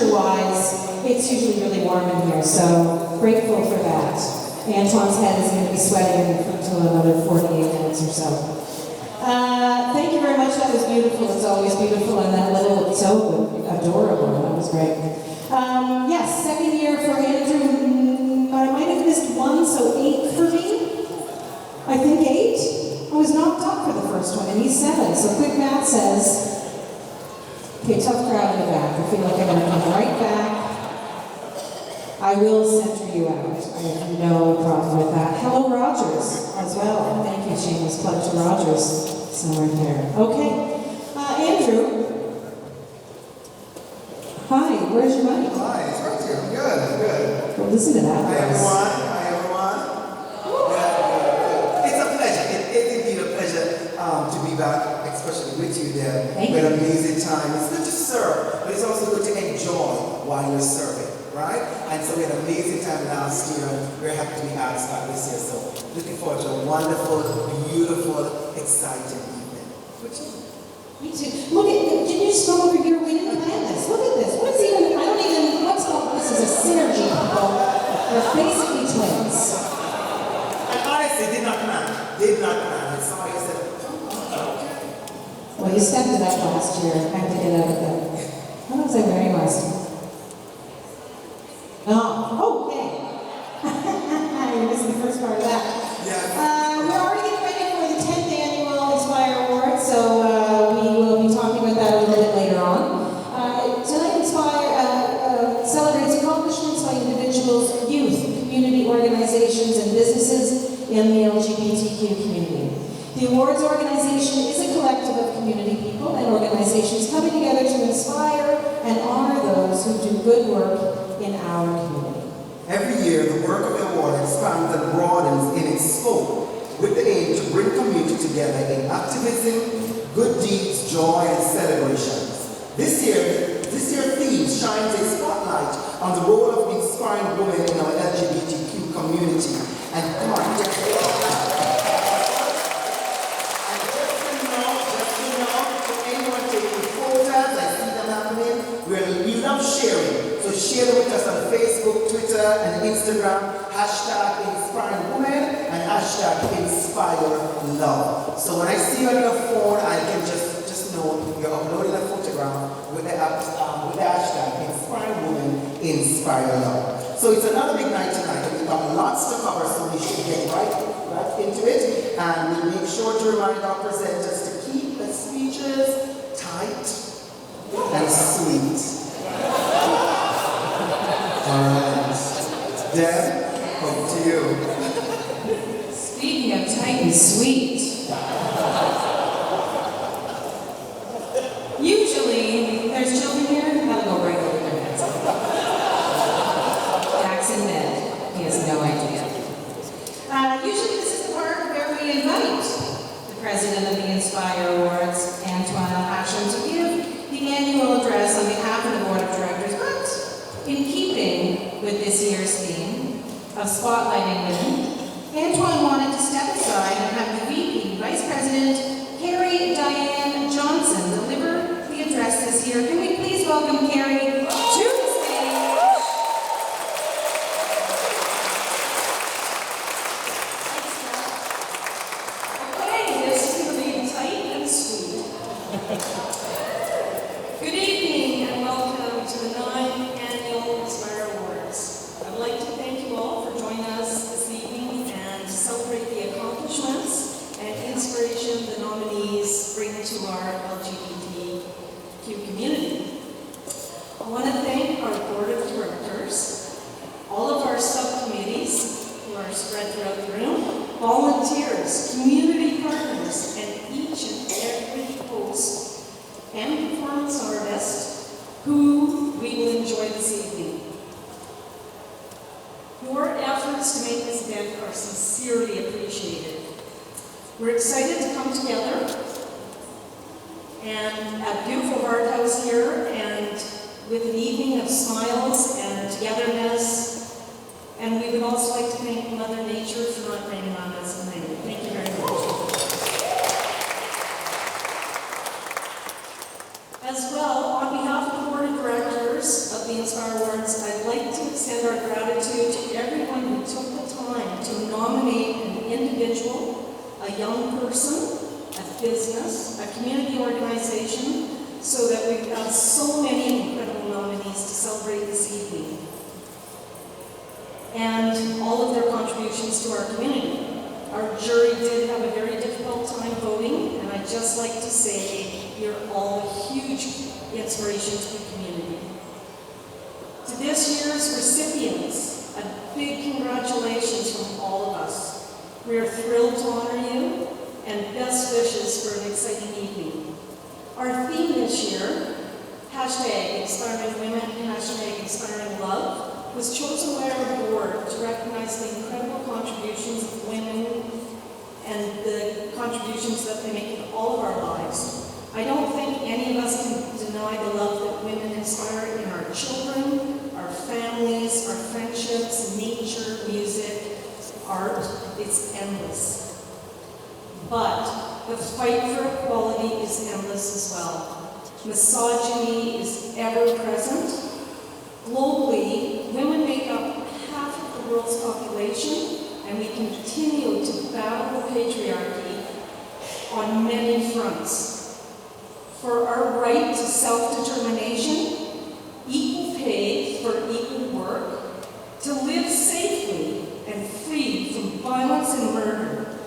temperature-wise, it's usually really warm in here, so grateful for that. Antoine's head is going to be sweating until another 48 minutes or so. Thank you very much, that was beautiful. It's always beautiful, and that little, so adorable, that was great. Yes, second year for Andrew, I might have missed one, so 8 for me. I think 8. I was knocked up for the first one, and he's 7, so quick math says, okay, tough crowd in the back. I feel like I'm going to come right back. I will center you out. I have no problem with that. Hello, Rogers, as well. Thank you, shameless plug to Rogers. Somewhere there. Okay. Andrew. Hi, where's your mic? Hi, it's right here. I'm good. Well, listen to that. Hi, everyone. Good. It's a pleasure. It is indeed a pleasure to be back, especially with you there. Thank we had you. an amazing time. It's good to serve, but it's also good to enjoy while you're serving. Right? And so we had an amazing time last year. We're happy to be asked back this year. So looking forward to a wonderful, beautiful, exciting evening. Me too. Look at, did you scroll over here? We didn't plan this. Look at this. What's even, I don't even, what's called, this is a synergy, people. They're basically twins. And honestly, did not plan. And somebody said, okay. Well, you stepped it up last year. I have to get out of that. What was I wearing last year? Oh, okay. You missed the first part of that. Yeah. We're already getting ready for the 10th annual Inspire Award, so we will be talking about that a little bit later on. Tonight, Inspire celebrates accomplishments by individuals, youth, community organizations, and businesses in the LGBTQ community. The awards organization is a collective of community people and organizations coming together to inspire and honor those who do good work in our community. Every year, the work of the award expands and broadens in its scope with the aim to bring community together in activism, good deeds, joy, and celebrations. This year's theme shines a spotlight on the role of inspiring women in our LGBTQ community. And come on, just to know, for anyone taking photos, I see them happening, we love sharing. So share it with us on Facebook, Twitter, and Instagram. Hashtag Inspiring Women and hashtag Inspire Love. So when I see you on your phone, I can just know you're uploading a photograph with the hashtag Inspiring Women, Inspire Love. So it's another big night tonight, and we've got lots to cover, so we should get right into it. And we'll make sure to remind our presenters to keep the speeches tight and sweet. Alright. Deb, over to you. Speaking of tight and sweet, usually there's children here, that'll go right over their heads. Jack's in bed. He has no idea. Usually this is the part where we invite the president of the Inspire Awards, Antoine Asham, to give the annual address on behalf of the board of directors, but in keeping with this year's theme of spotlighting women, Antoine wanted to step aside and have the VP, Vice President Carrie Diane Johnson, deliver the address this year. Can we please welcome Carrie to the stage? Okay, this is going to be tight and sweet. Good evening and welcome to the 9th Annual Inspire Awards. I'd like to thank you all for joining us this evening and celebrate the accomplishments and inspiration the nominees bring to our LGBTQ community. I want to thank our board of directors, all of our subcommittees who are spread throughout the room, volunteers, community partners, and each and every host and performance artist who we will enjoy this evening. Your efforts to make this event are sincerely appreciated. We're excited to come together and at beautiful Heart House here and with an evening of smiles and togetherness. And we would also like to thank Mother Nature for not raining on us tonight. Thank you very much. As well, on behalf of the Board of Directors of the young person, a business, a community organization, so that we've got so many incredible nominees to celebrate this evening. And all of their contributions to our community. Our jury did have a very difficult time voting, and I'd just like to say you're all a huge inspiration to the community. To this year's recipients, a big congratulations from all of us. We are thrilled to honor you, and best wishes for an exciting evening. Our theme this year, hashtag Inspiring Women, hashtag Inspiring Love, was chosen by our board to recognize the incredible contributions of women and the contributions that they make in all of our lives. I don't think any of us can deny the love that women inspire in our children, our families, our friendships, nature, music, art. It's endless. But the fight for equality is endless as well. Misogyny is ever present. Globally, women make up half of the world's population, and we continue to battle the patriarchy on many fronts. For our right to self-determination, equal pay for equal work, to live safely and free from violence and murder.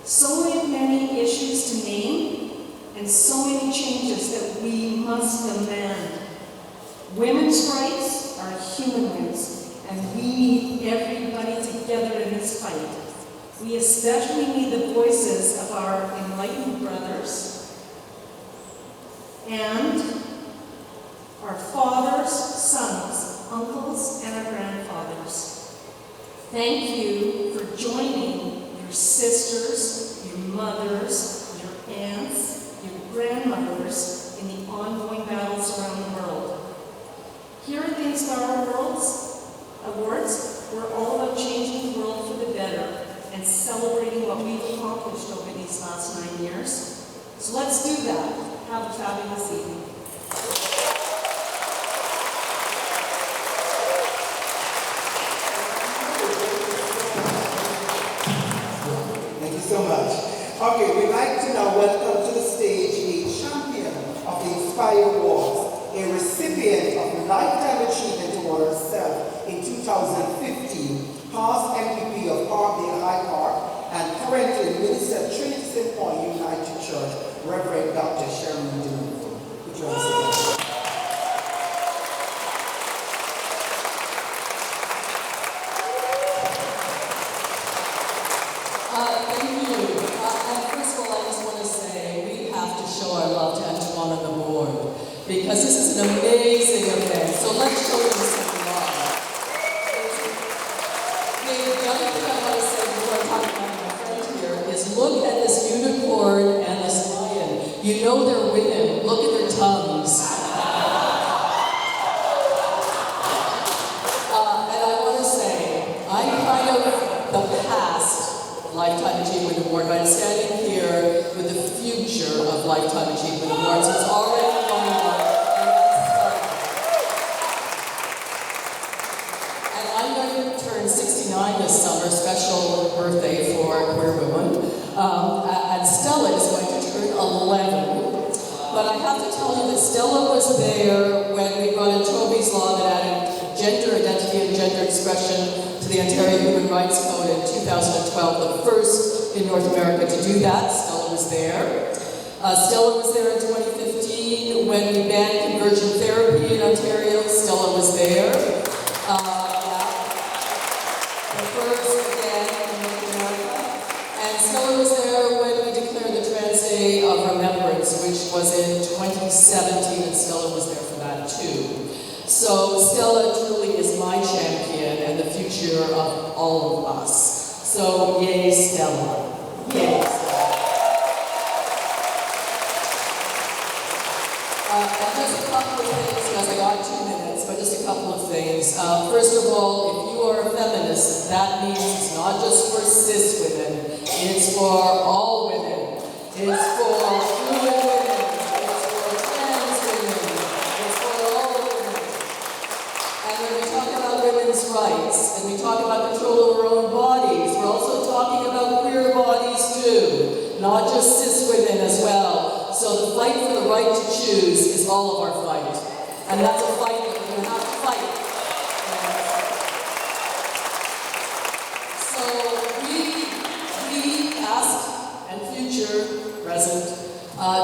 So many issues to name, and so many changes that we must demand. Women's rights are human rights, and we need everybody together in this fight. We especially need the voices of our enlightened brothers and our fathers, sons, uncles, and our grandfathers. Thank you for joining your sisters, your mothers, your aunts, your grandmothers in the ongoing battles around the world. Here at the Inspire Awards, we're all about changing the world for the better and celebrating what we've accomplished over these last 9 years. So let's do that. Have a fabulous evening. Thank you so much. Okay, we'd like to now welcome to the stage a champion of the Inspire Awards, a recipient of the Lifetime Achievement Award herself in 2015, past MVP of Parkdale High Park, and currently Minister at Trinity St. Paul United Church, Reverend Dr. Sharon Dillon. Would you like to say that? Thank you. And first of all, I just want to say we have to show our love to Antoine on the board, because this is an amazing event. So let's show them some love. The other thing I want to say before I talk about my friend here is look at this unicorn and this lion. You know they're women. Look at their tongues. And I want to say, I'm kind of the past Lifetime Achievement Award, but I'm standing here with the future of Lifetime Achievement Awards. It's already going on. And I'm going to turn 69 this summer, special birthday for queer women. And Stella is going to turn 11. But I have to tell you that Stella was there when we brought in Toby's Law that added gender identity and gender expression to the Ontario Human Rights Code in 2012, the first in North America to do that. Stella was there. Stella was there in 2015 when we banned conversion therapy in Ontario. Stella was there. The first again in North America. And Stella was there when we declared the Trans Day of Remembrance, which was in 2017, and Stella was there for that too. So Stella truly is my champion and the future of all of us. So yay, Stella. Yay, Stella. And just a couple of things, because I got 2 minutes, but just a couple of things. First of all, if you are a feminist, that means it's not just for cis women, it's for all women. It's for fluid women, it's for trans women, it's for all women. And when we talk about women's rights, and we talk about control of our own bodies, we're also talking about queer bodies too. not just cis women as well. So the fight for the right to choose is all of our fight. And that's a fight that we're going to have to fight. So we past and future, present,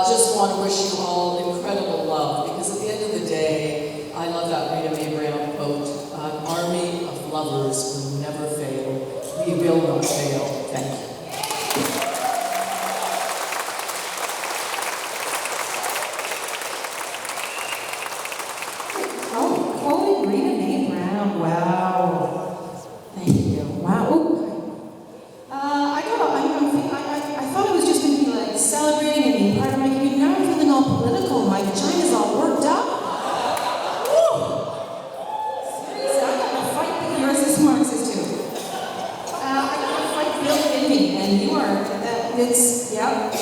just want to wish you all incredible love, because at the end of the day, I love that Rita Mae Brown quote, an army of lovers will never fail. We will not fail. Thank you. Oh, quoting Rita Mae Brown. Wow. Thank you. Wow. Ooh. I thought it was just going to be like celebrating and being part of my community. Now I'm feeling all political. My vagina's all worked up. Woo! Seriously, I got a fight with yours this Marxist too. I got a fight built in me, and you are. Yep.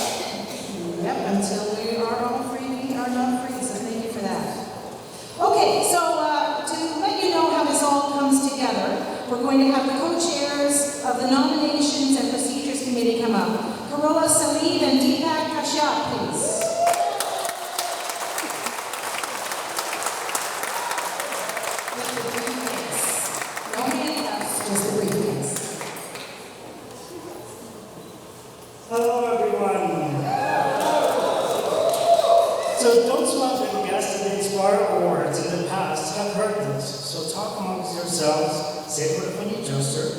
Until we are all free, we are not free. So thank you for that. Okay, so to let you know how this all comes together, we're going to have the co-chairs of the Nominations and Procedures Committee come up. Carola Salib and Deepak Kashyap, please. With the briefcase. No handcuffs, just the briefcase. Hello, everyone. So those who have been guests in the Inspire Awards in the past have heard this. So talk amongst yourselves, say it with a funny gesture.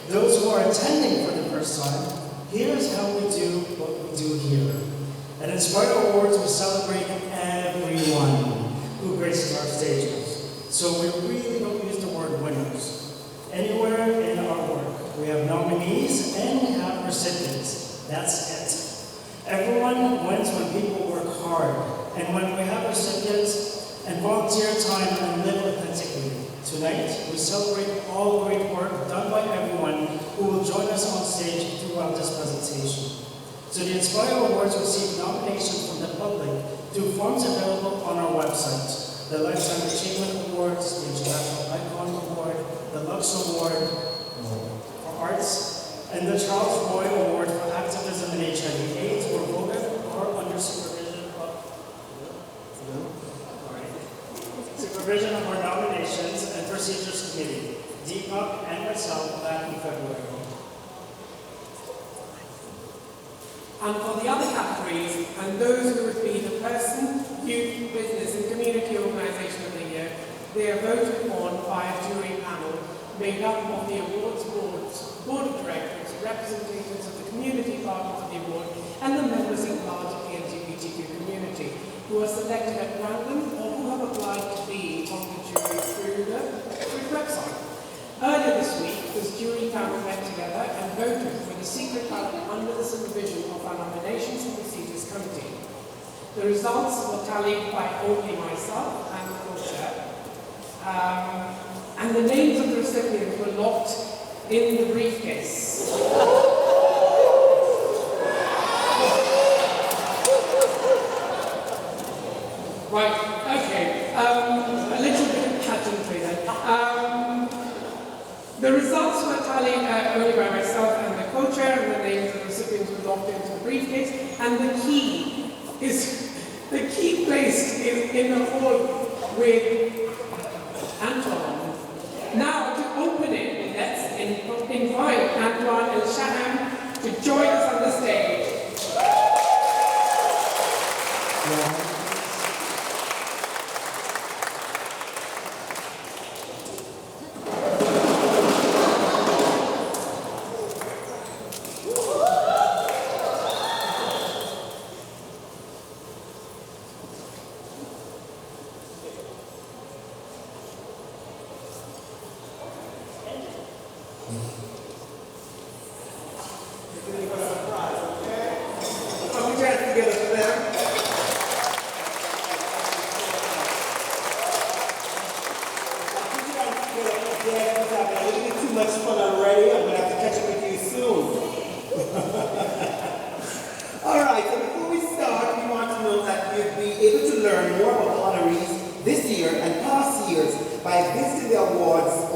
Those who are attending for the first time, here's how we do what we do here. At Inspire Awards, we celebrate everyone who graces our stages. So we really don't use the word winners. Anywhere in our work, we have nominees and we have recipients. That's it. Everyone wins when people work hard, and when we have recipients and volunteer time and live authentically. Tonight, we celebrate all great work done by everyone who will join us on stage throughout this presentation. So the Inspire Awards receive nominations from the public through forms available on our website. The Lifetime Achievement Awards, the International Icon Award, the Lux Award for Arts, and the Charles Roy Award for Activism in HIV/AIDS were voted or under supervision of our Nominations and Procedures Committee, Deepak and myself, back in February. And for the other categories, and those who would be the person, youth, business, and community organisation of the year, they are voted on by a jury panel made up of the awards board of directors, representatives of the community partners of the award, and the members at large of the LGBTQ community, who are selected at random or who have applied to be on the jury through the website. Earlier this week, this jury panel met together and voted for the secret ballot under the supervision of our Nominations and Procedures Committee. The results were tallied by only myself and the co-chair, and the names of the recipients were locked in the briefcase. Right, okay, a little bit of pageantry then. The results were tallied only by myself and the co-chair, and the names of the recipients were locked into the briefcase, and the key placed in the hall with Antoine. Now, to open it, let's invite Antoine and Shaham to join us on the stage.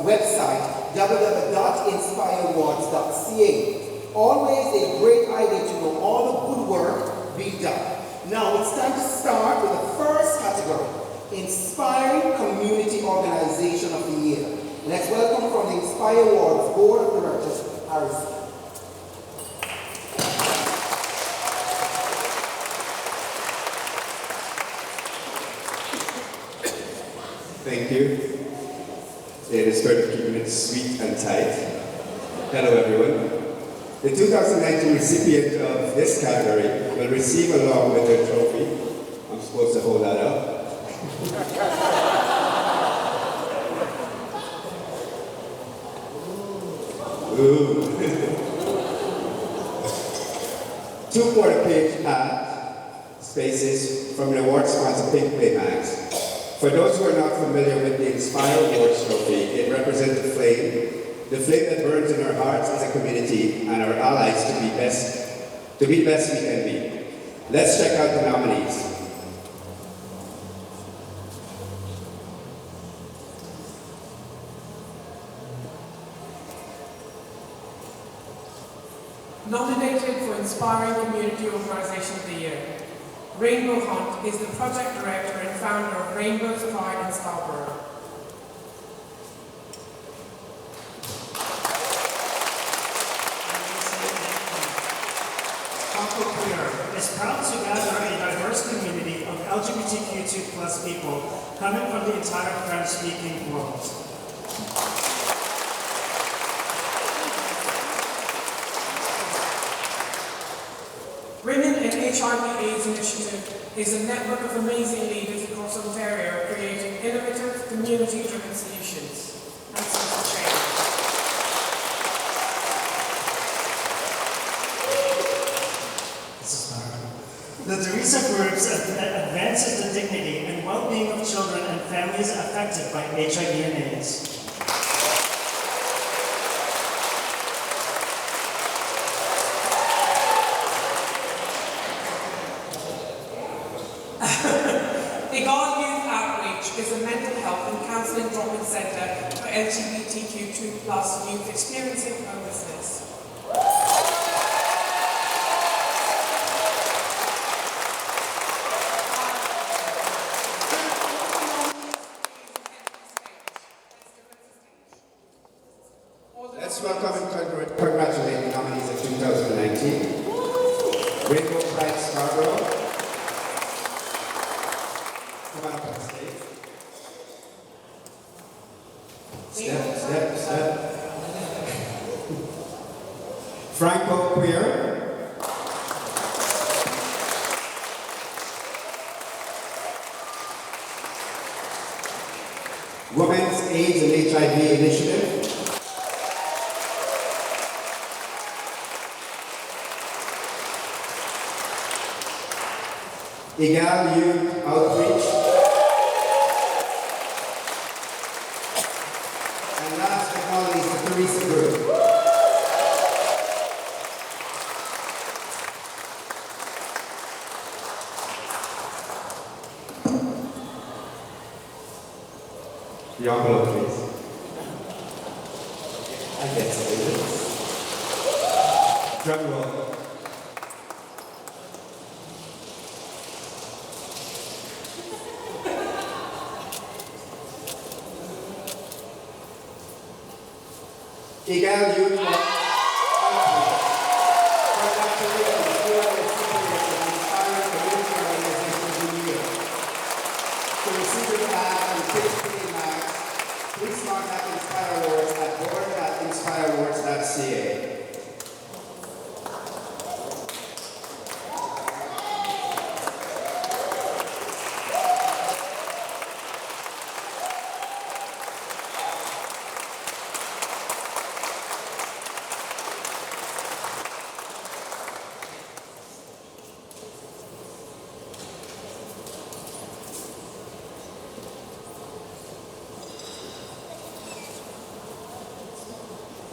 Website www.inspireawards.ca. Always a great idea to know all the good work being done. Now it's time to start with the first category, Inspiring Community Organization of the Year. Let's welcome from the Inspire Awards Board of Directors, Harrison. Thank you. It is good keeping it sweet and tight. Hello everyone. The 2019 recipient of this category will receive along with their trophy. I'm supposed to hold that up. Ooh. 2 quarter-page ad spaces from the award sponsor Pink Play Mags. For those who are not familiar with the Inspire Awards trophy, it represents the flame that burns in our hearts as a community and our allies to be best we can be. Let's check out the nominees. Nominated for Inspiring Community Organization of the Year, Rainbow Hunt is the project director and founder of Rainbow's Pride in Scarborough. Is proud to gather a diverse community of LGBTQ2+ people coming from the entire French-speaking world. Women in HIV/AIDS Initiative is a network of amazing leaders across Ontario creating innovative, community-driven solutions and social change. The Teresa Groups advances the dignity and well-being of children and families affected by HIV and AIDS. Egal Youth Outreach is a mental health and counselling drop-in centre for LGBTQ2+ youth experiencing homelessness. Let's welcome and congratulate the nominees of 2019. Rainbow Pride Scarborough. Come on up on stage. Step. Franco Queer. Women's AIDS and HIV Initiative. Egal Youth Outreach. And last but not least, the Teresa Group. The envelope, please. I guess it is. Drum roll. Egal Youth Outreach. Congratulations, you are the recipients of the Inspiring Community Organization of the Year. To receive your tag and Pink Play Mags, please contact Inspire Awards at board@inspireawards.ca.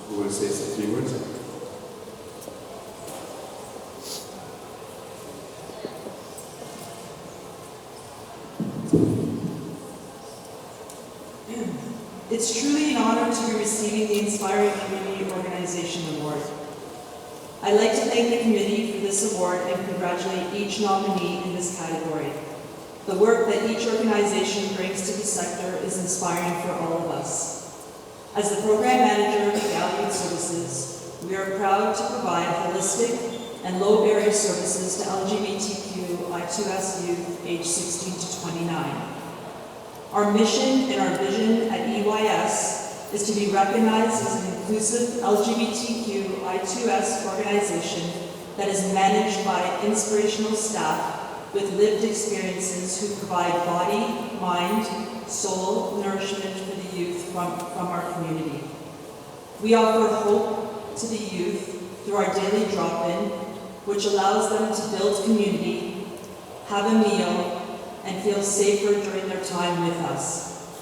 Who will say some few words? It's truly an honor to be receiving the Inspiring Community Organization Award. I'd like to thank the committee for this award and congratulate each nominee in this category. The work that each organization brings to the sector is inspiring for all of us. As the program manager of EGAL Youth Services, we are proud to provide holistic and low-barrier services to LGBTQ I2S youth aged 16 to 29. Our mission and our vision at EYS is to be recognized as an inclusive LGBTQ I2S organization that is managed by inspirational staff with lived experiences who provide body, mind, soul nourishment for the youth from our community. We offer hope to the youth through our daily drop-in, which allows them to build community, have a meal, and feel safer during their time with us.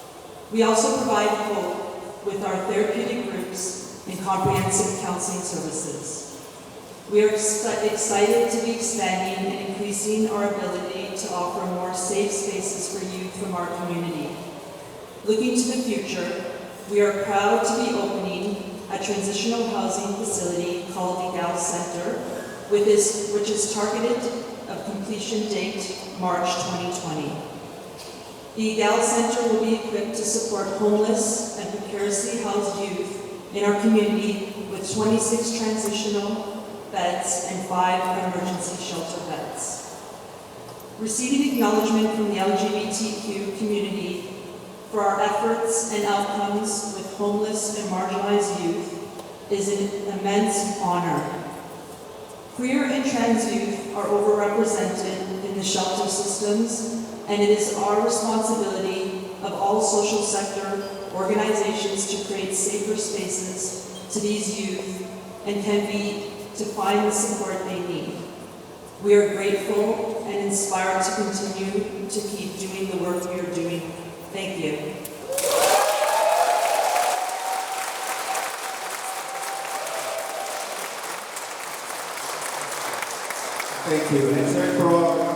We also provide hope with our therapeutic groups and comprehensive counseling services. We are excited to be expanding and increasing our ability to offer more safe spaces for youth from our community. Looking to the future, we are proud to be opening a transitional housing facility called the EGAL Center, which is targeted of completion date March 2020. The EGAL Center will be equipped to support homeless and precariously housed youth in our community with 26 transitional beds and 5 emergency shelter beds. Receiving acknowledgement from the LGBTQ community for our efforts and outcomes with homeless and marginalized youth is an immense honor. Queer and trans youth are overrepresented in the shelter systems, and it is our responsibility of all social sector organizations to create safer spaces to these youth and to find the support they need. We are grateful and inspired to continue to keep doing the work we are doing. Thank you. Thank you. Let's hear it for all.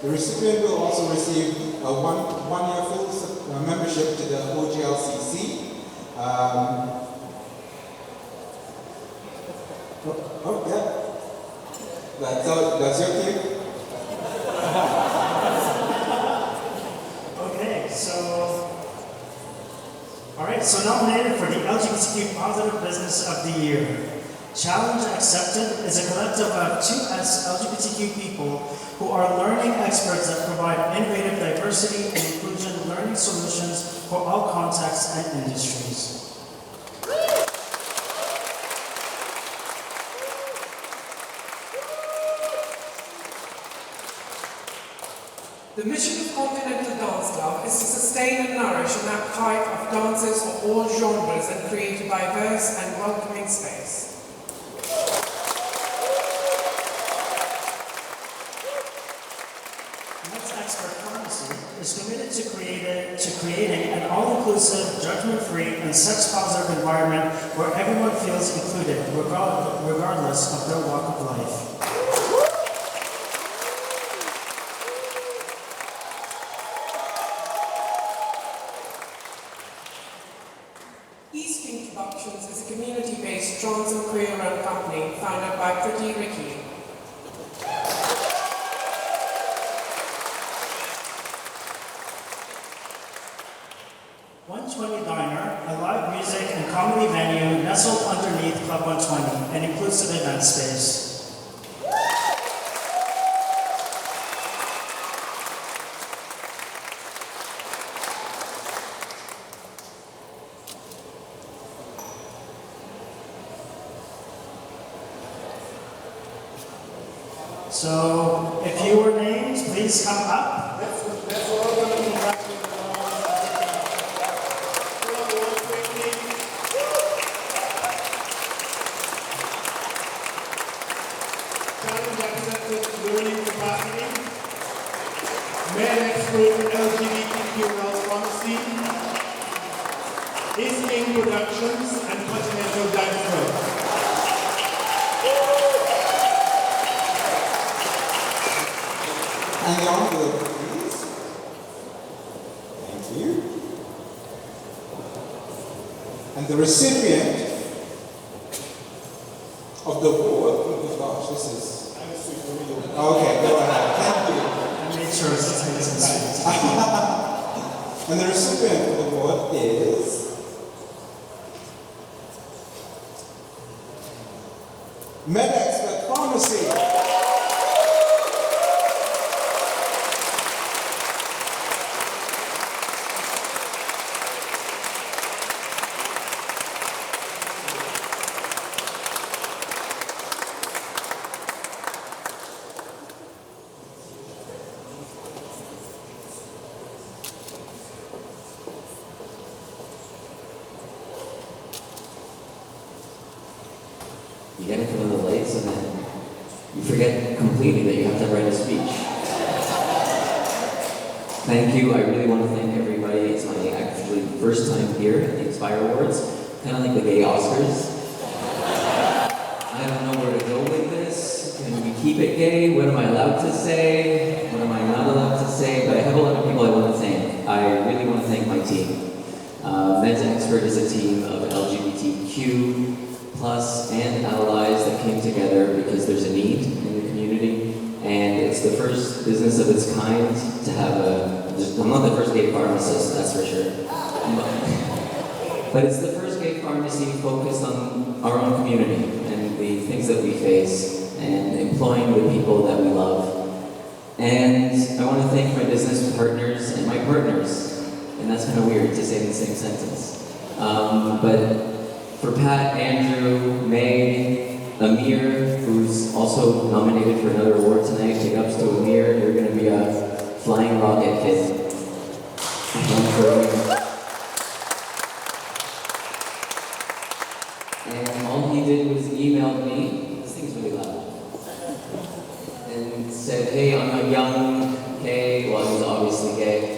The recipient will also receive a one-year full membership to the OGLCC. That's your cue. Okay, so nominated for the LGBTQ Positive Business of the Year. Challenge Accepted is a collective of 2S LGBTQ people who are learning experts that provide innovative diversity and inclusion learning bring solutions for all contexts and industries. The mission of Continental Dance Club is to sustain and nourish an appetite of dancers of all genres and create a diverse and welcoming space. Next Expert Pharmacy is committed to creating an all-inclusive, judgment-free, and sex-positive environment where everyone feels included, regardless of their walk of life. Productions is a community-based trans and queer-run company founded by Pretty Ricky. Diner, a live music and comedy venue nestled underneath Club 120, an inclusive event space. So, if you were named, please come up. That's all going to be happening. Learning capacity, male expert in LGBTQ pharmacy, Isking Productions, and Continental Dance Club. And the envelope, please. Thank you. And the recipient of the award, oh gosh, this is. Okay, go ahead. Thank you. I made sure it's And the recipient of the award is MedExpert Pharmacy. You get in front of the lights and then you forget completely that you have to write a speech. Thank you. I really want to thank everybody. It's my actually first time here at the Inspire Awards, kind of like the gay Oscars. I don't know where to go with this. Can we keep it gay? What am I allowed to say? What am I not allowed to say? But I have a lot of people I want to thank. I really want to thank my team. Men's Expert is a team of LGBTQ plus and allies that came together because there's a need in the community, and it's the first business of its kind to have I'm not the first gay pharmacist, that's for sure, but it's the first gay pharmacy focused on our own community and the things that we face and employing the people that we love. And I want to thank my business partners and my partners, and that's kind of weird to say in the same sentence, but for Pat, Andrew, May, Amir, who's also nominated for another award tonight. Big ups to Amir. You're going to be a flying rocket kid. And all he did was email me. This thing's really loud. And said, hey, I'm a young gay. Well, he's obviously gay.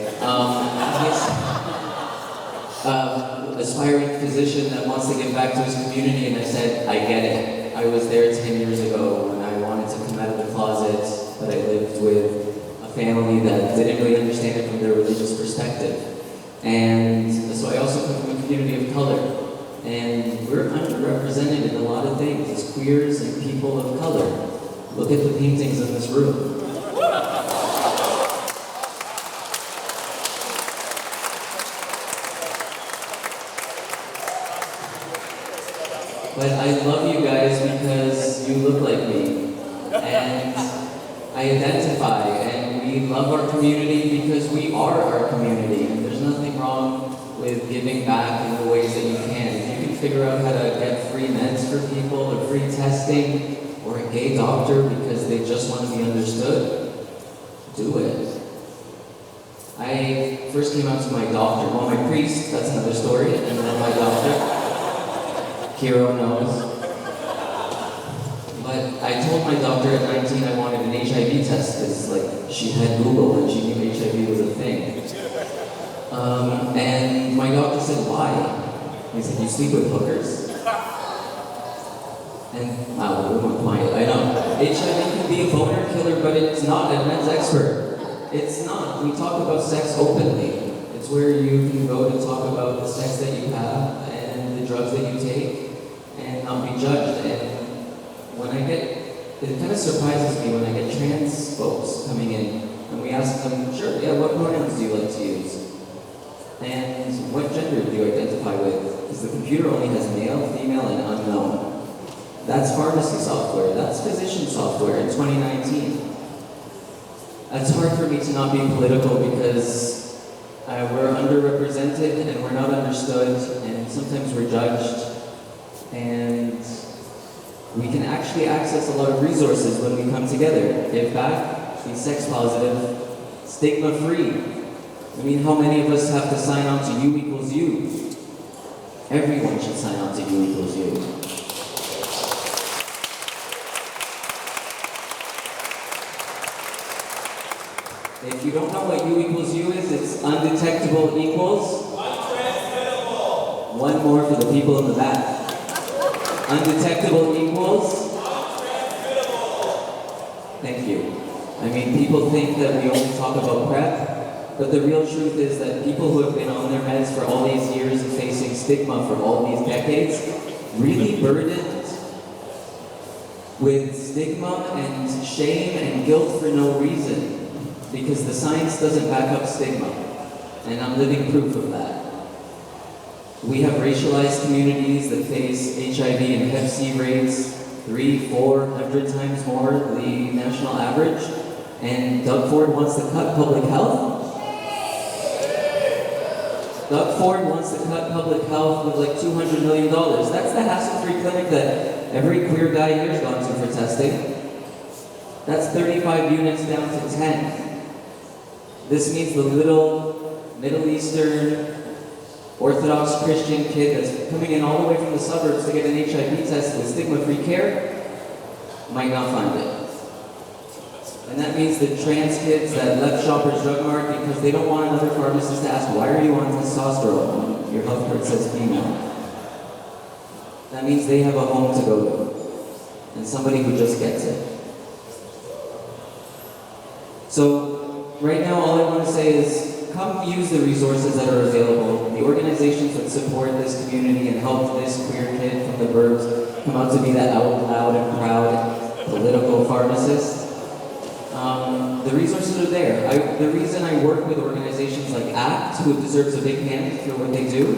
Aspiring physician that wants to give back to his community, and I said, I get it. I was there 10 years ago when I wanted to come out of the closet, but I lived with a family that didn't really understand it from their religious perspective. And so I also come from a community of color, and we're underrepresented in a lot of things as queers and people of color. Look at the paintings in this room. But I love you guys because you look like me, and I identify, and we love our community because we are our community, and there's nothing nothing wrong with giving back in the ways that you can. If you can figure out how to get free meds for people, or free testing, or a gay doctor because they just want to be understood, do it. I first came out to my doctor, well, my priest, that's another story, and then my doctor. Kiro knows. But I told my doctor at 19 I wanted an HIV test because, like, she had Google and she knew HIV was a thing. And my doctor said, why? He said, you sleep with hookers? And wow, we went quiet. I know. HIV can be a boner killer, but it's not a men's expert. It's not. We talk about sex openly. It's where you can go to talk about the sex that you have and the drugs that you take and not be judged. And when I get, it kind of surprises me when I get trans folks coming in and we ask them, sure, yeah, what pronouns do you like to use? And what gender do you identify with? Because the computer only has male, female, and unknown. That's pharmacy software. That's physician software in 2019. It's hard for me to not be political because we're underrepresented and we're not understood and sometimes we're judged. And we can actually access a lot of resources when we come together. Give back, be sex positive, stigma free. I mean, how many of us have to sign on to U equals U? Everyone should sign on to U equals U. If you don't know what U equals U is, it's undetectable equals? Untransmittable. One more for the people in the back. Undetectable equals? Untransmittable. Thank you. I mean, people think that we only talk about PrEP, but the real truth is that people who have been on their meds for all these years and facing stigma for all these decades, really burdened with stigma and shame and guilt for no reason, because the science doesn't back up stigma, and I'm living proof of that. We have racialized communities that face HIV and Hep C rates 300-400 times more the national average, and Doug Ford wants to cut public health. Doug Ford wants to cut public health with like $200 million. That's the hassle-free clinic that every queer guy here has gone to for testing. That's 35 units down to 10. This means the little Middle Eastern Orthodox Christian kid that's coming in all the way from the suburbs to get an HIV test with stigma-free care might not find it. And that means the trans kids that left Shoppers Drug Mart because they don't want another pharmacist to ask, why are you on testosterone when your health card says female? That means they have a home to go to, and somebody who just gets it. So, right now all I want to say is, come use the resources that are available. The organizations that support this community and help this queer kid from the burbs come out to be that out loud and proud political pharmacist. The resources are there. The reason I work with organizations like ACT, who deserves a big hand for what they do,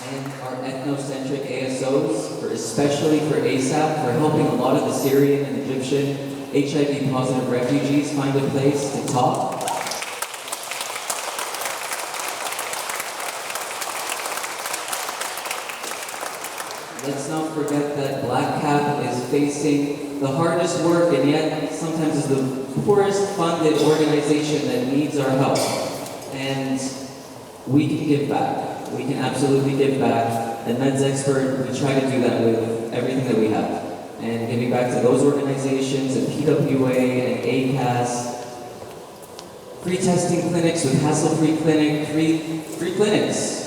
and our ethnocentric ASOs, especially for ASAP, for helping a lot of the Syrian and Egyptian HIV-positive refugees find a place to talk. Let's not forget that Black Cap is facing the hardest work and yet sometimes is the poorest funded organization that needs our help. And we can give back. We can absolutely give back. And Men's Expert, we try to do that with everything that we have. And giving back to those organizations and PWA and ACAS, free testing clinics with hassle-free clinic, free clinics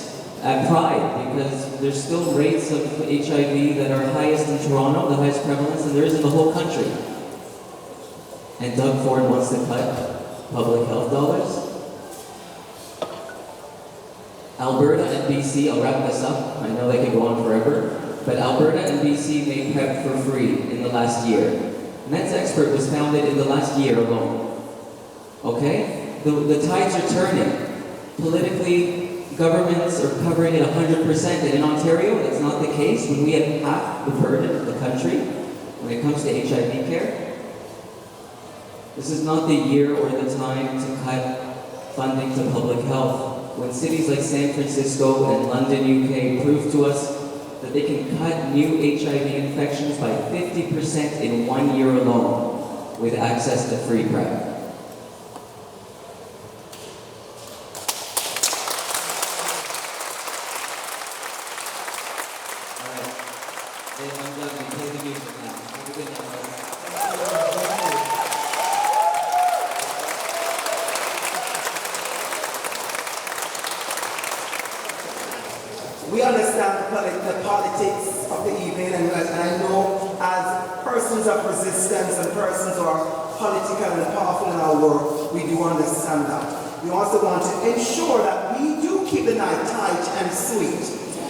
at Pride, because there's still rates of HIV that are highest in Toronto, the highest prevalence, and there is in the whole country. And Doug Ford wants to cut public health dollars. Alberta and BC, I'll wrap this up, I know they could go on forever, but Alberta and BC made PrEP for free in the last year. Men's Expert was founded in the last year alone. Okay? The tides are turning. Politically, governments are covering it 100%, and in Ontario, that's not the case. When we have half the burden of the country when it comes to HIV care, This is not the year or the time to cut funding to public health. When cities like San Francisco and London, UK prove to us that they can cut new HIV infections by 50% in 1 year alone with access to free PrEP. I'm done. We play the music now. Have a good night, guys. We understand the politics of the evening, and I know as persons of resistance and persons who are political and powerful in our work, we do understand that. We also want to ensure that we do keep the night tight and sweet,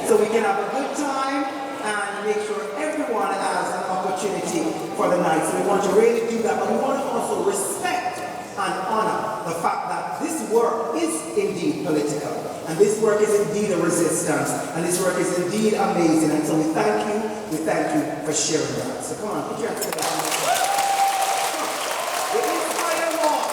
so we can have a good time and make sure everyone has an opportunity for the night. So we want to really do that, but we want to also respect and honor the fact that this work is indeed political, and this work is indeed a resistance, and this work is indeed amazing, and so we thank you for sharing that. So come on, put your hands together. The Inspire Award.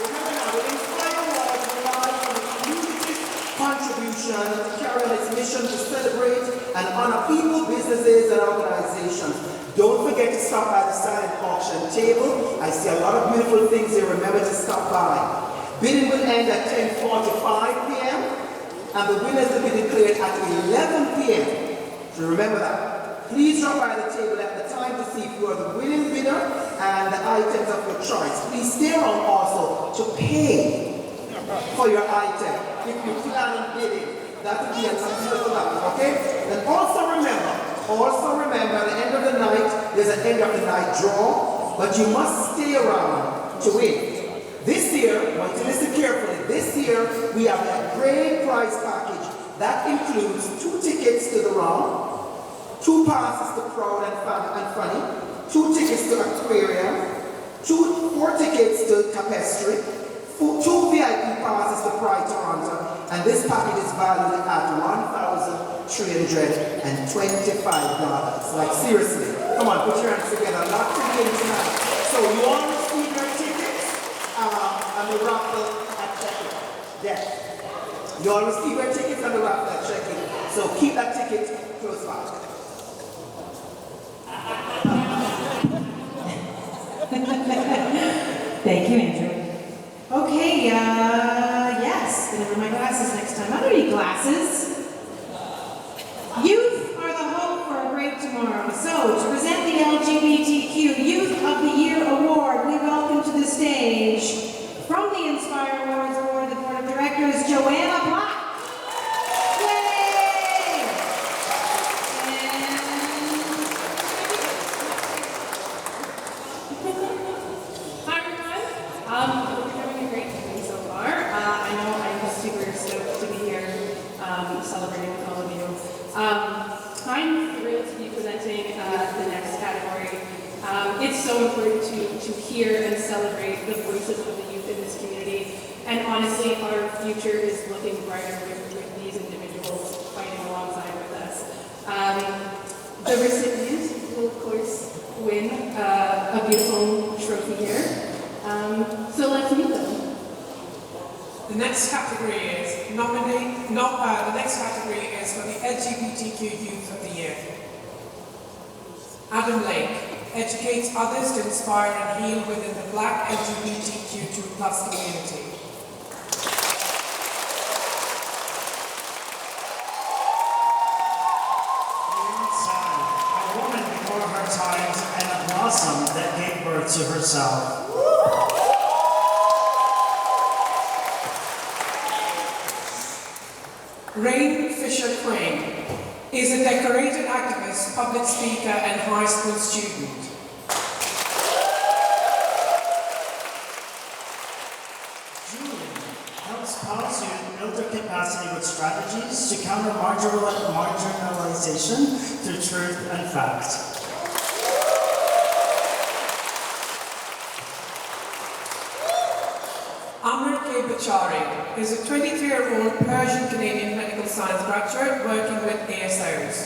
Remember now, the Inspire Award relies on the community's contribution to carry on its mission to celebrate and honor people, businesses, and organizations. Don't forget to stop by the silent auction table. I see a lot of beautiful things here. Remember to stop by. Bidding will end at 10:45 p.m. and the winners will be declared at 11 p.m. So remember that. Please drop by the table at the time to see if you are the winning bidder and the items of your choice. Please stay around also to pay for your item if you plan on bidding. That will be a beautiful act, okay? And also remember, at the end of the night, there's an end of the night draw, but you must stay around to win. This year, I want you to listen carefully, this year we have a great prize package that includes 2 tickets to the round, 2 passes to Proud and Funny, 2 tickets to Aquarium, 4 tickets to Tapestry, 2 VIP passes to Pride Toronto, and this package is valued at $1,325. Like seriously, come on, put your hands together, lots of games tonight. So you all receive your tickets and the raffle at check-in. Yes. You all receive your tickets and the raffle at check-in. So keep that ticket close by. Thank you, Andrew. Okay, yes, gonna wear my glasses next time. I don't need glasses. Youth are the hope for a great tomorrow. So, to present the LGBTQ Youth of the Year Award, we welcome to the stage, from the Inspire Awards Board, the Board of Directors, Joanna Black. Yay! Hi everyone. We're having a great evening so far. I know I'm super stoked to be here celebrating with all of you. I'm thrilled to be presenting the next category. It's so important to hear and celebrate the voices of the youth in this community. And honestly, our future is looking brighter with these individuals fighting alongside with us. The recipient will, of course, win a beautiful trophy here. So let's meet them. The next category is the next category is for the LGBTQ Youth of the Year. Adam Lake educates others to inspire and heal within the Black LGBTQ2+ community. A woman before her times and a blossom that gave birth to herself. Rain Fisher Crane is a decorated activist, public speaker, and high school student. Julie helps Pals youth build their capacity with strategies to counter marginalization through truth and fact. Amr K. Bachari is a 23-year-old Persian-Canadian medical science graduate working with ASOs.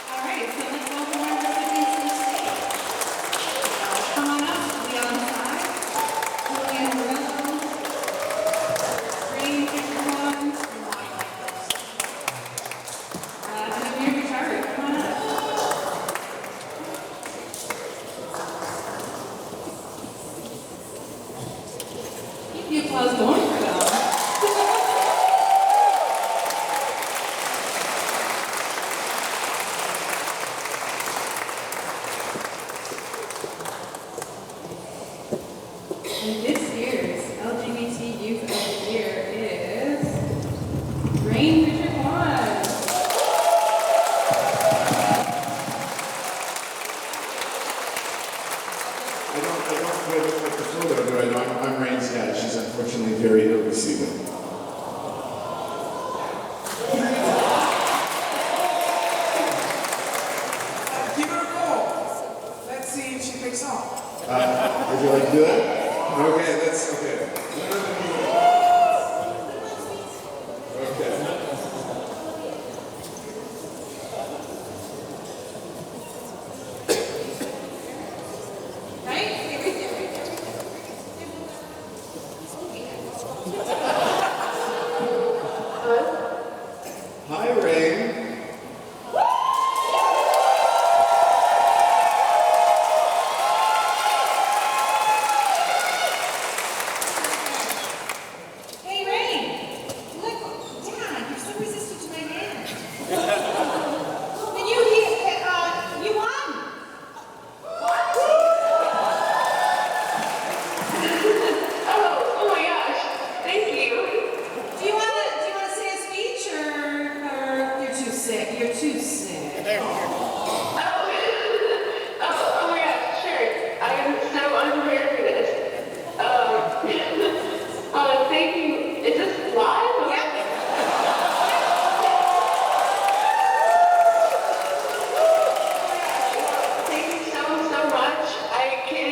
All right, so let's welcome our recipient. Oh my gosh, sure. I am so unprepared for this. Thank you. Is this live? Thank you so much. I can't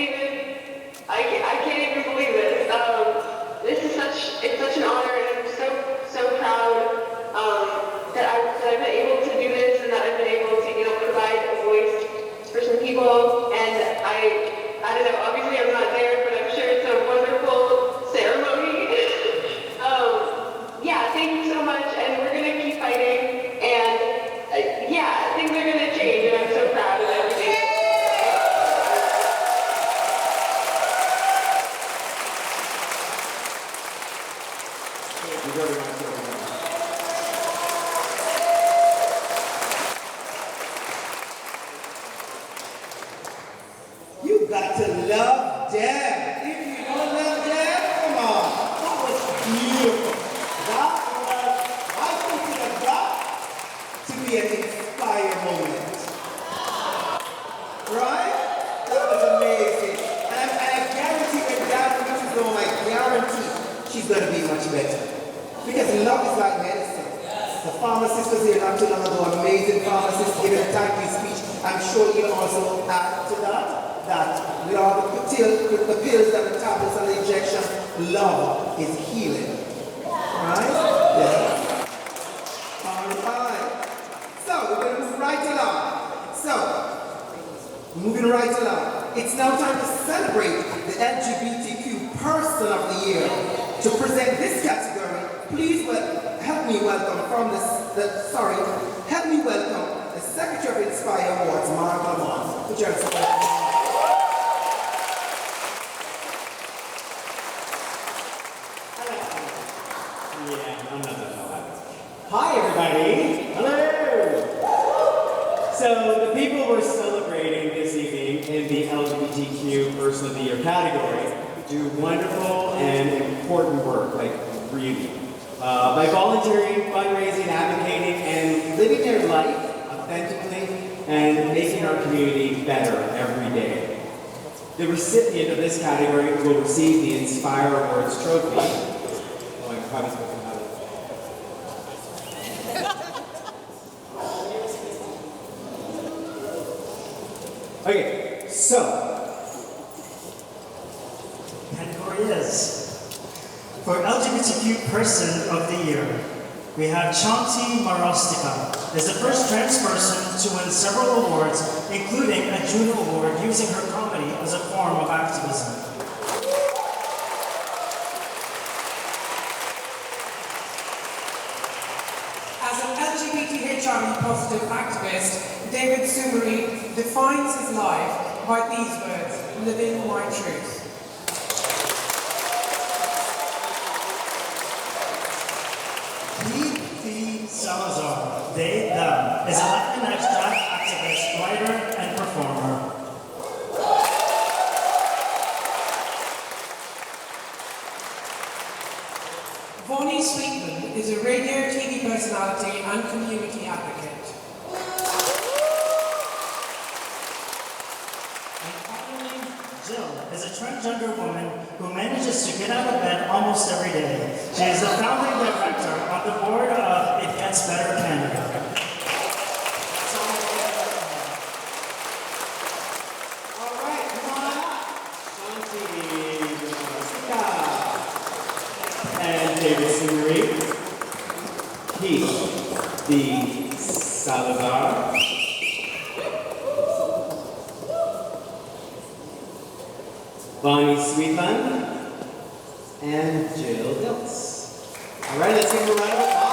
even believe it. It's such an honor, and I'm so proud that I've been able to do this, and that I've been able to provide a voice for some people. And I don't know. Obviously, I'm not there, but I'm sure it's a wonderful ceremony. Yeah, thank you so much, and we're gonna keep fighting. And yeah, things are gonna change, and I'm so proud of everything. Thank you very much, everyone. You got to love Deb. If you don't love Deb, come on. That was beautiful. That was, I consider that to be an inspired moment. Right? That was amazing. And I guarantee when Dad reaches home, I guarantee she's going to be much better. Because love is like medicine. The pharmacist was here not too long ago, amazing pharmacist giving a timely speech. I'm sure he'll also add to that with all the pills and the tablets and the injection, love is healing. Right? Yeah. All right. So we're going to move right along. So, moving right along. It's now time to celebrate the LGBTQ Person of the Year. To present this category, please help me welcome the Secretary of Inspire Awards, Mark Lamont. Put your hands together. Yeah, I'm not that bad. Hi, everybody. Hello. So the people we're celebrating this evening in the LGBTQ Person of the Year category do wonderful and important work, like really. By volunteering, fundraising, advocating, and living their life authentically and making our community better every day. The recipient of this category will receive the Inspire Awards trophy. Oh, I'm probably supposed to have it. Okay, so category is for LGBTQ Person of the Year. We have Chanti Marostica as the first trans person to win several awards, including a Juno Award, using her comedy as a form of activism. As an LGBT positive activist, David Sumeri defines his life by these words: living my truth. Salazar, they, them, is a Latinx drag activist, writer, and performer. Bonnie Sweetman is a radio TV personality and community advocate. And finally, Jill is a transgender woman who manages to get out of bed almost every day. She is the founding director on the board of It Gets Better Canada. All right, come on up. and David Sumeri, Keith D. Salazar, Bonnie Sweetland, and Jill Diltz. All right, let's give them a round of applause.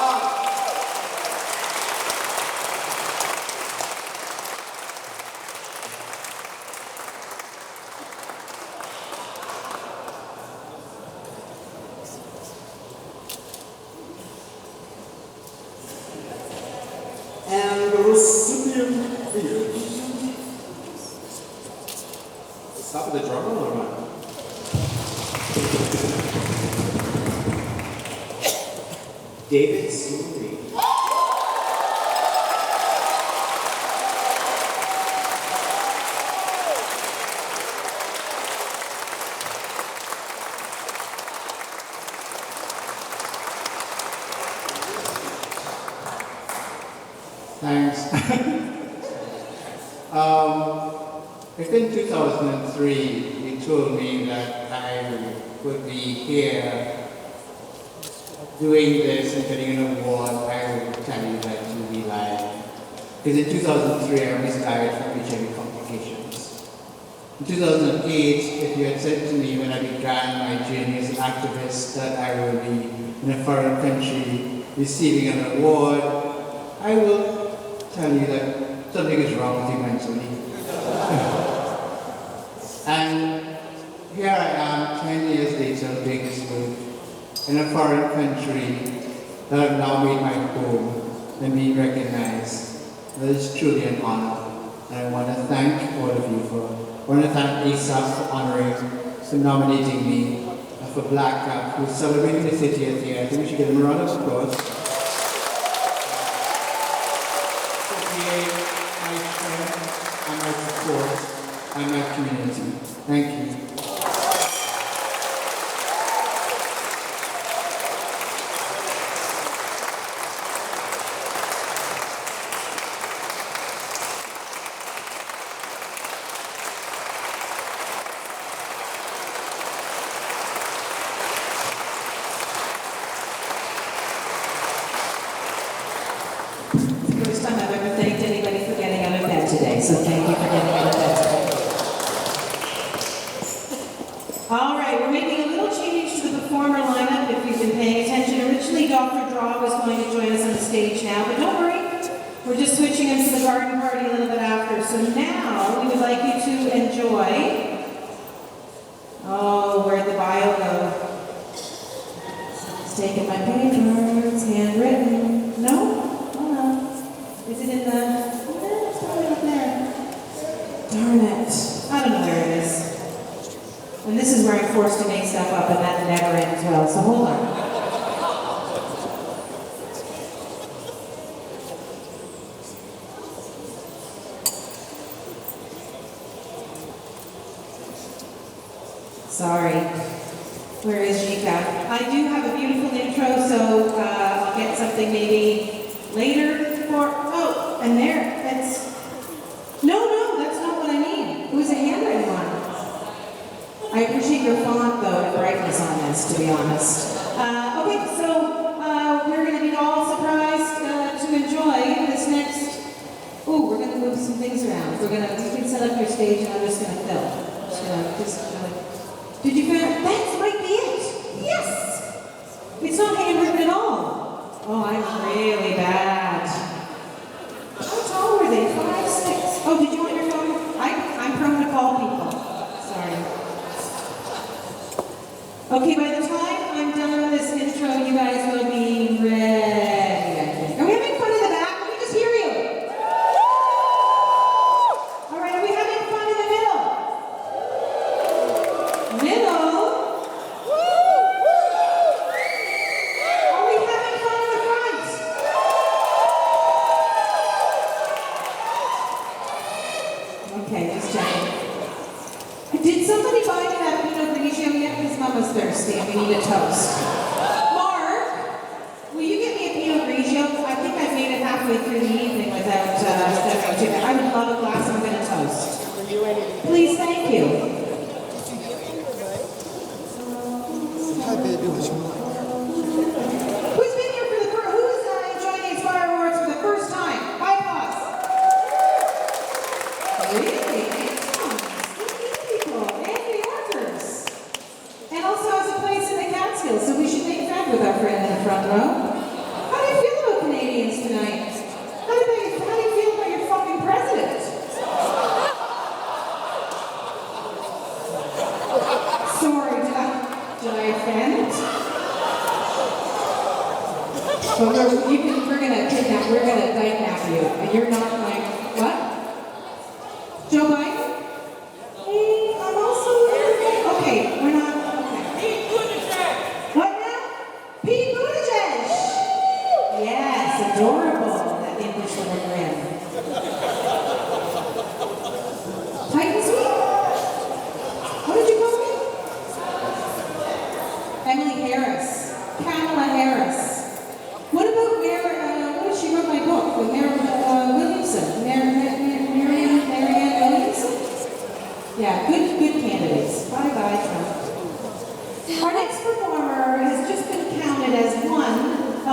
And the recipient is... Stop with the drum roll or what? David Sumeri. Thanks. If in 2003 you told me that I would be here doing this and getting an award, I would tell you that you would be lying. Because in 2003 I almost died from HIV complications. In 2008, if you had said to me when I began my journey as an activist that I will be in a foreign country receiving an award, I will tell you that something is wrong with you mentally. And here I am, 10 years later, doing this work in a foreign country that I've now made my home and being recognized. That is truly an honor. And I want to thank all of you I want to thank ASAP for honoring, for nominating me, and for Black Cap, who's celebrating the 30th year. I think we should give them a round of applause. My friend and my support and my community. Thank you. First time I've ever thanked anybody for getting out of bed today, so thank you for getting out of bed today. All right, we're making a little change to the performer lineup if you've been paying attention. Originally, Dr. Draw was going to join us on the stage now, but don't worry, we're just switching him to the garden party a little bit after. So now, we would like you to enjoy... Oh, where'd the bio go? It's taking my papers, handwritten. No? Hold on. Is it in the... It's probably up there. Darn it. I don't know where it is. And this is where I'm forced to make stuff up, and that never ends well, so hold on. Sorry. Where is GCAP? I do have a beautiful intro, so I'll get something maybe later for... Oh, and there. That's... No, that's not what I mean. It was a handwritten one. I appreciate your font, though, and brightness on this, to be honest. Okay, so we're going to be all surprised to enjoy this next... Ooh, we're going to move some things around. You can set up your stage, and I'm just going to film. Did you find... That might be it! Yes! It's not handwritten at all. Oh, I'm really bad. How tall were they? 5'6"? Oh, did you want your phone? I'm prone to call people. Sorry. Okay, by the time I'm done with this intro, you guys will be ready, I think. Are we having fun in the back? Let me just hear you. All right, are we having fun in the middle? Middle? Are we having fun in the front? Okay, just checking. Did somebody buy me that Pinot Grigio yet? Because Mama's thirsty and we need a toast. Mark, will you get me a Pinot Grigio? I think I've made it halfway through the evening without chicken. I would love a glass and a toast. Please, thank you. Who's been here for the first? Who's enjoying the Inspire Awards for the first time? High applause. Really? People and New Yorkers. And also has a place in the Catskills, so we should make friends with our friend in the front row. How do you feel about Canadians tonight? How do you feel about your fucking president? Sorry, did I offend? But we're gonna kidnap, we're gonna kidnap you, and you're not going, what? Joe Biden? Hey, I'm also, okay, we're not, okay. Pete Buttigieg! What now? Pete Buttigieg! Yes, adorable, that English little grin. Titan Sweet? What did you call me? Emily Harris. Kamala Harris. What about Mayor, what did she wrote my book? With Mayor,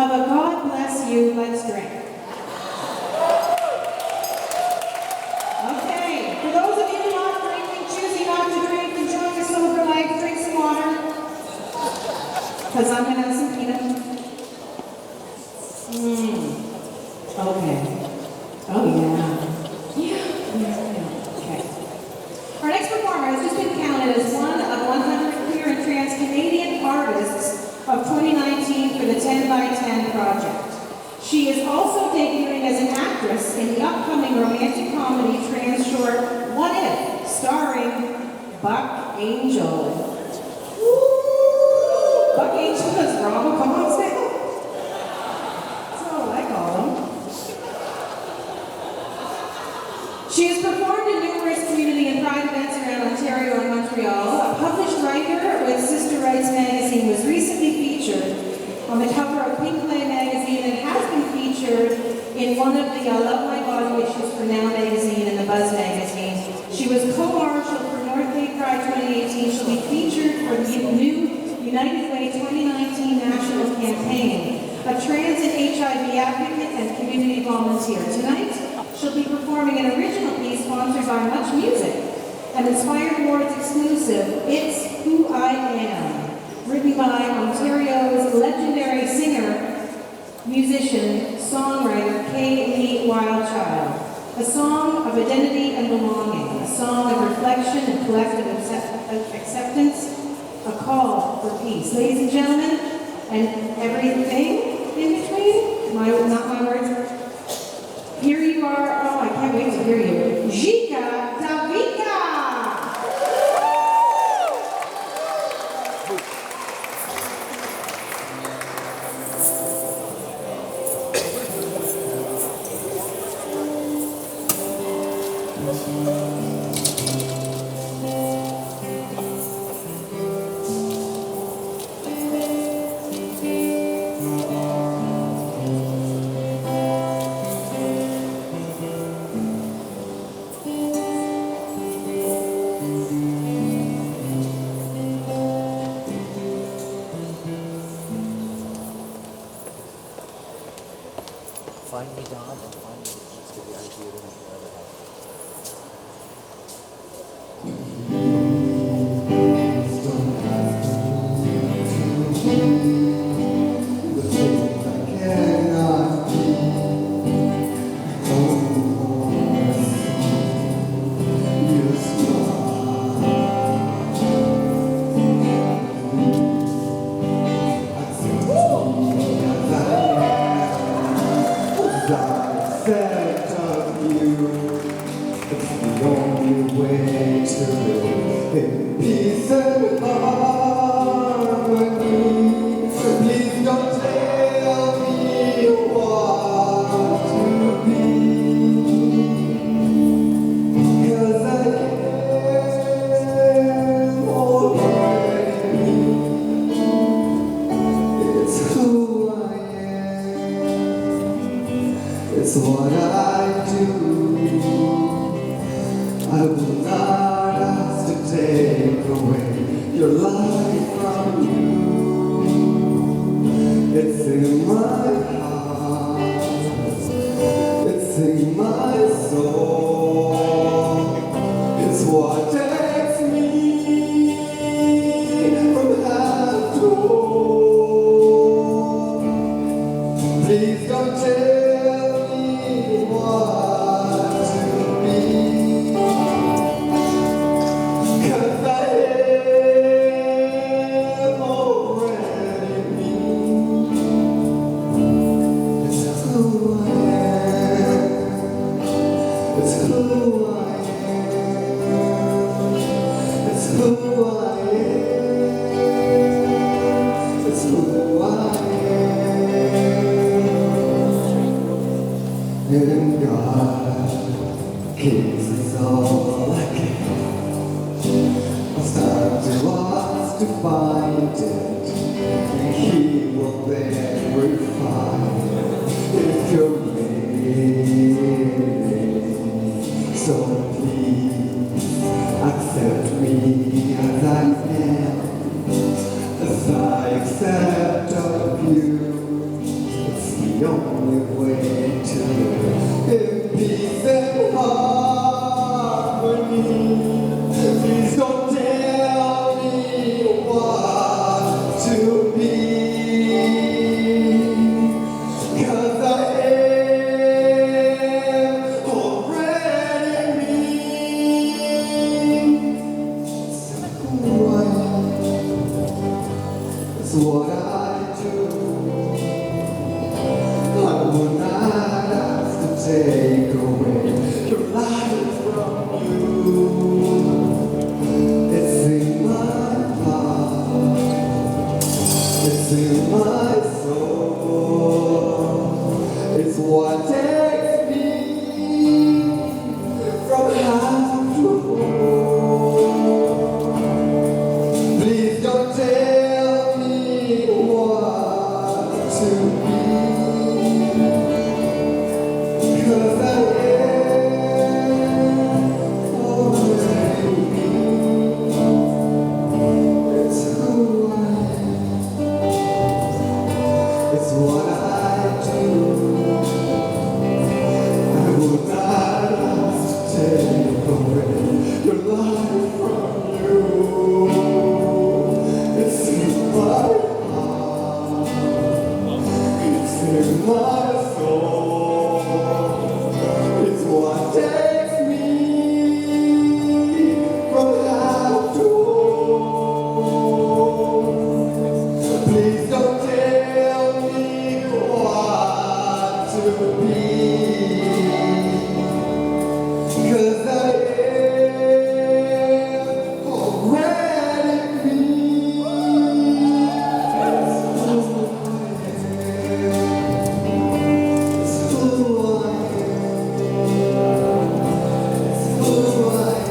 of a God bless you, let's drink. Okay, for those of you not drinking, choosing not to drink, enjoying a sober life, drink some water. Because I'm going to have some peanut. Okay. Oh, yeah. Okay. Our next performer has just been counted as one of 100 queer and trans Canadian artists of 2019 for the 10 by 10 project. She is also debuting as an actress in the upcoming romantic comedy trans short What If, starring Buck Angel. Woo! Buck Angel is rom-coms now. So I call him. She has performed in numerous community and pride events around Ontario and Montreal. A published writer with Sister Rights magazine was recently featured on the cover of Pink Clay magazine and has been featured in one of the Love My Body issues for Now magazine and the Buzz magazine. She was co-marshal for North Bay Pride 2018. She'll be featured for the new United Way 2019 national campaign. A trans and HIV advocate and community volunteer. Tonight, she'll be performing an original piece sponsored by Much Music, an Inspired Awards exclusive, It's Who I Am, written by Ontario's legendary singer, musician, songwriter, Kay Lee Wildchild. A song of identity and belonging, a song of reflection and collective acceptance, a call for peace. Ladies and gentlemen, and everything in between, not my words, here you are, oh, I can't wait to hear you. Jika Davika! Find me job or find me just to be idea in the other house. It's what I do. I will not ask to take away your life from you. It's in my heart. It's in my soul. It's what takes me from half to whole. Please don't tell me what to be, 'cause I am already me. It's who I am. It's who I am. It's who I am. It's who I am. And God gives us all I can. It's time to us to find it, and He will then refine if you're willing. So please accept me as I am, as I accept of you. the only way to live in peace and harmony. Please don't tell me what to be, 'cause I am already me. It's who I am, it's what I do. I will not ask to take away your life from you. It's in my heart, it's in my soul. It's what takes me from house to home. Please don't tell me what to be, 'cause I am already me. It's who I am, it's what I do. I will not ask to take away your life from you. It's in my heart, it's in my soul. It's what takes me from house to home. Please don't tell me what to be, 'cause I am already me. It's who I am, it's who I am,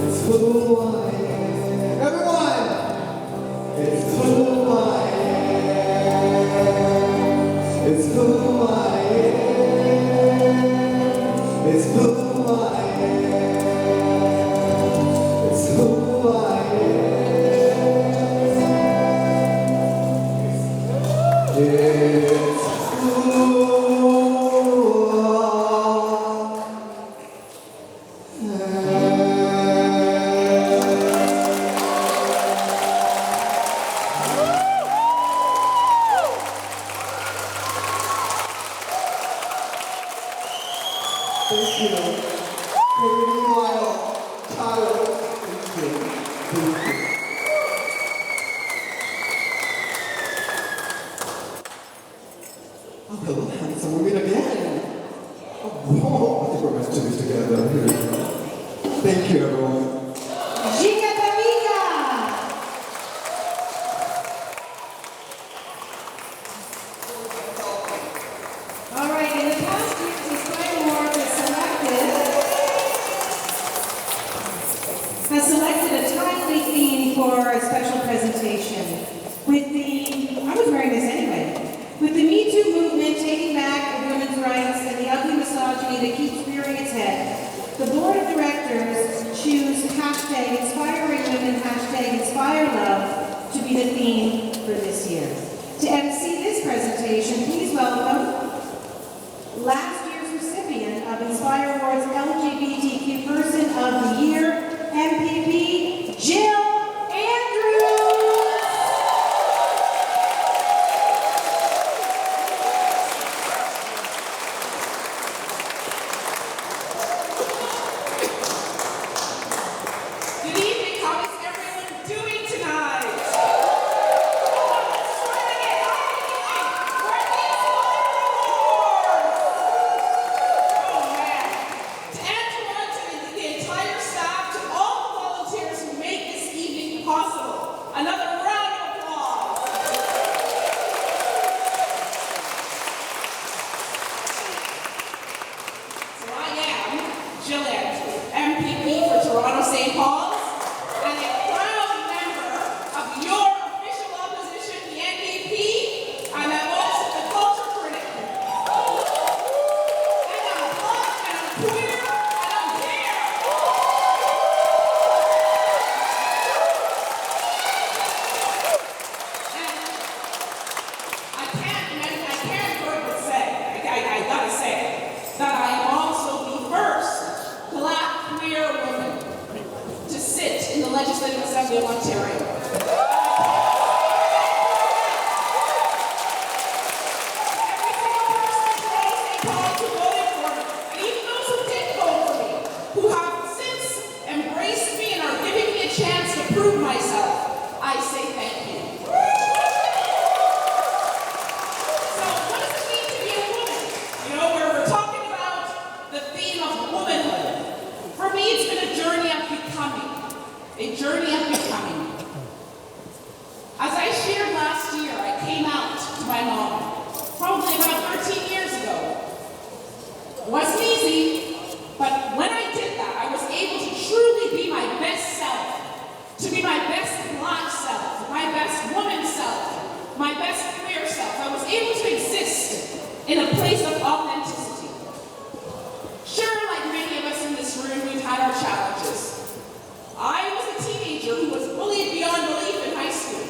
it's who I am. Everyone! It's who I am, it's who I am, it's who I am, it's who I am. It's thank you. Meanwhile, Tyler, thank you. Thank you. Oh, hello, handsome women again. Oh, whoa, I think we're meant to be together. Here we go. Thank you, everyone. All right, in the past years, the Spine Award has selected a timely theme for a special presentation. With the, I was wearing this anyway, with the Me Too movement taking back of women's rights and the ugly misogyny that keeps rearing its head, the board of directors choose hashtag Inspiring Women, hashtag Inspire Love to be the theme for this year. To MC this presentation, please welcome last year's recipient of Inspire Awards LGBTQ Person of the Year, MPP, Jill Andrews. Good evening, how is everyone doing tonight? Let's try it again. We're the Inspire Awards. about 13 years ago. It wasn't easy, but when I did that, I was able to truly be my best self, to be my best Black self, my best woman self, my best queer self. I was able to exist in a place of authenticity. Sure, like many of us in this room, we've had our challenges. I was a teenager who was bullied beyond belief in high school.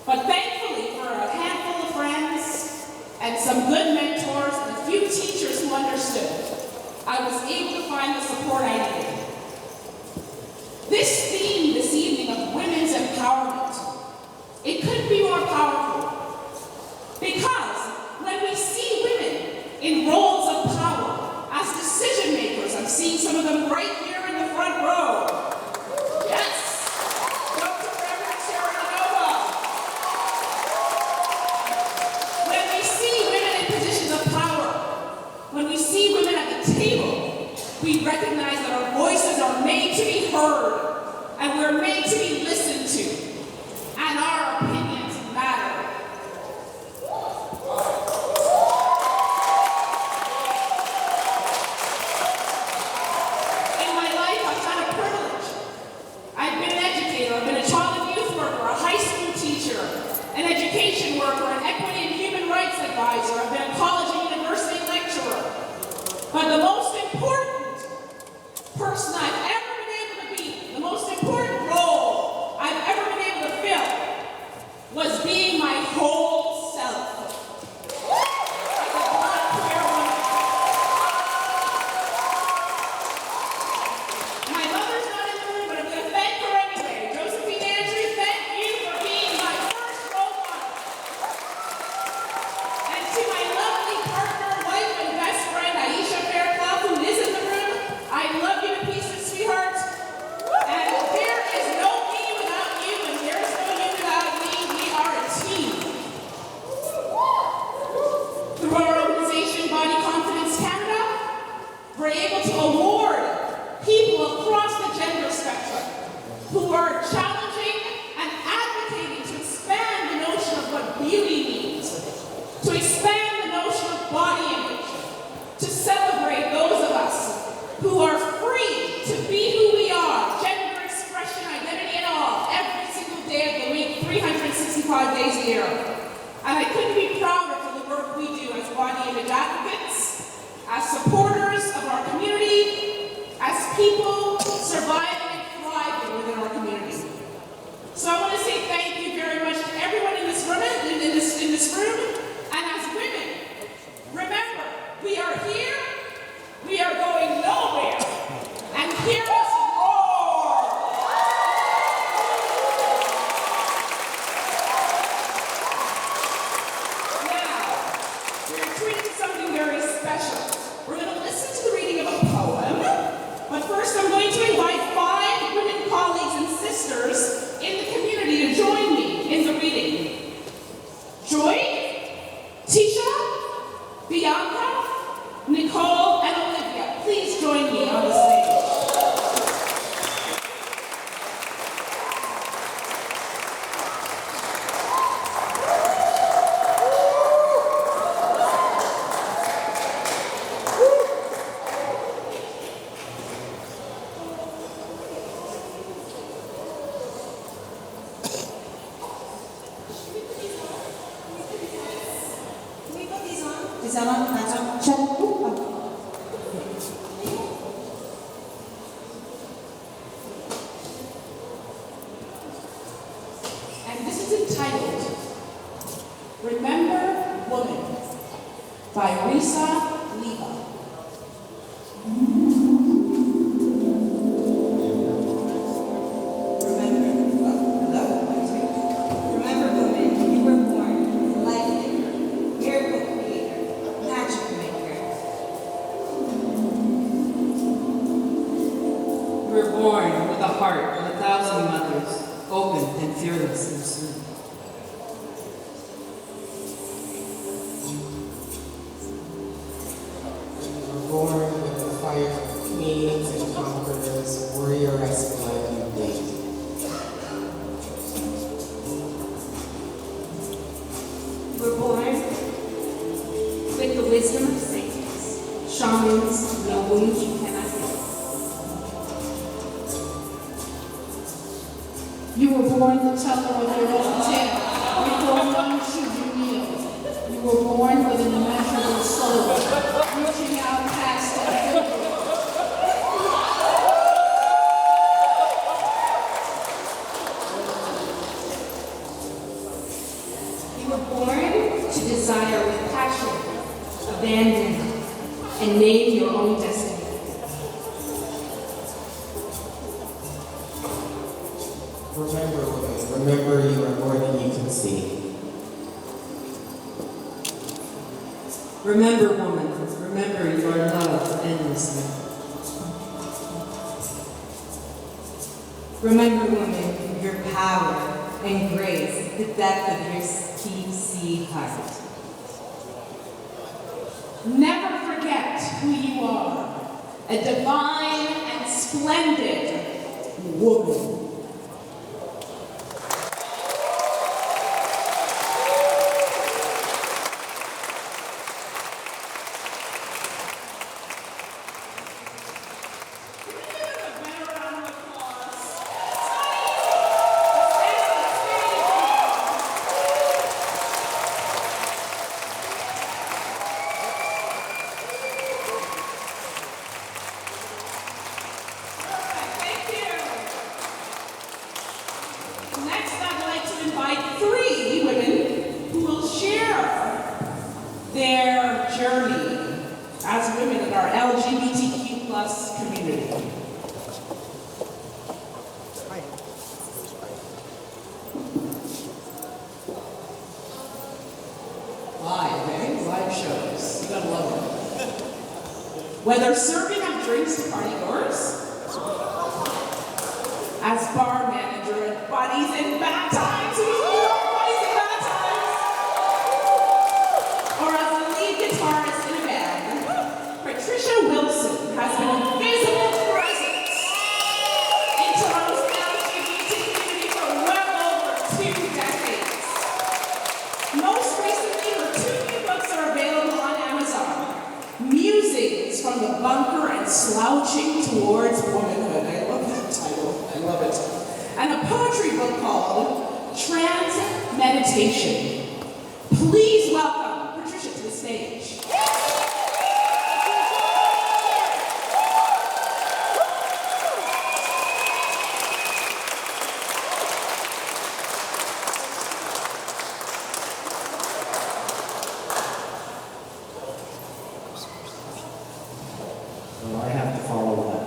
But thankfully, for a handful of friends and some good mentors and a few teachers who understood, I was able to find the support I needed. This theme this evening of women's empowerment, it couldn't be more powerful. Because when we see women in roles of power as decision makers, I'm seeing some of them right here in the front row. Yes, Dr. Reverend Sharon Nova. When we see women in positions of power, when we see women at the table, we recognize that our voices are made to be heard, and we're made to be listened to, and our opinions matter. In my life, I've had a privilege. I've been an educator, I've been a child and youth worker, a high school teacher, an education worker, an equity and human rights advisor, I've been a college and university lecturer. But the most important person I've ever been able to be, the most important role I've ever been able to fill, was being my whole self. As a Black queer woman. My mother's not in the room, but I'm going to thank her anyway. Josephine Andrews, thank you for being my first role model. And to my lovely partner, wife, and best friend, Aisha Fairclough, who is in the room, I love you to pieces, sweetheart. And there is no me without you, and there is no you without me. We are a team. Through our organization, Body Confidence Canada, we're able to award people across the gender spectrum who are challenging and advocating to expand the notion of what beauty means, to expand the notion of body image, to celebrate those of us who are free to be who we are, gender expression, identity and all, every single day of the week, 365 days a year. And I couldn't be prouder for the work we do as body image advocates, as supporters of our community, as people surviving and thriving within our community. So I want to say thank you very much to everyone in this room, and as women, remember, we are here, we are going nowhere, and hear us roar! Now, we're treating something very special. We're going to listen to the reading of a poem, but first I'm going to invite 5 women colleagues and sisters in the community to join me in the reading. Joy, Tisha, Bianca, Nicole, and Olivia, please join me on the stage. And this is entitled, Remember Woman, by Risa Leva. We're born with a heart of 1,000 mothers, open and fearless and sweet. We're born with the fire of queens and conquerors, warrioresque like you did. We're born comments, no wounds you cannot heal. You were born the teller of your own tale, before one should you kneel. You were born with an immeasurable soul, reaching out past and through. You were born to desire with passion, abandon, and name your own destiny. Remember, women, remember you are more than you can see. Remember, woman, remember you are loved endlessly. Remember, woman, your power and grace, the depth of your TC heart. Never forget who you are, a divine and splendid woman. Next, I'd like to invite 3 women who will share their journey as women in our LGBTQ plus community. Live, eh? Live shows. You gotta love them. Whether serving up drinks to partygoers, as bar manager at Buddies in Bad Times, who's Buddies in Bad Times, or as the lead guitarist in a band, Patricia Wilson has been a visible presence in Toronto's LGBT community for well over 2 decades. Most recently, her 2 new books are available on Amazon. Musings from the Bunker and Slouching Towards Womanhood. I love that title. I love it. And a poetry book called Trans Meditation. Please welcome Patricia to the stage. Well, I have to follow that.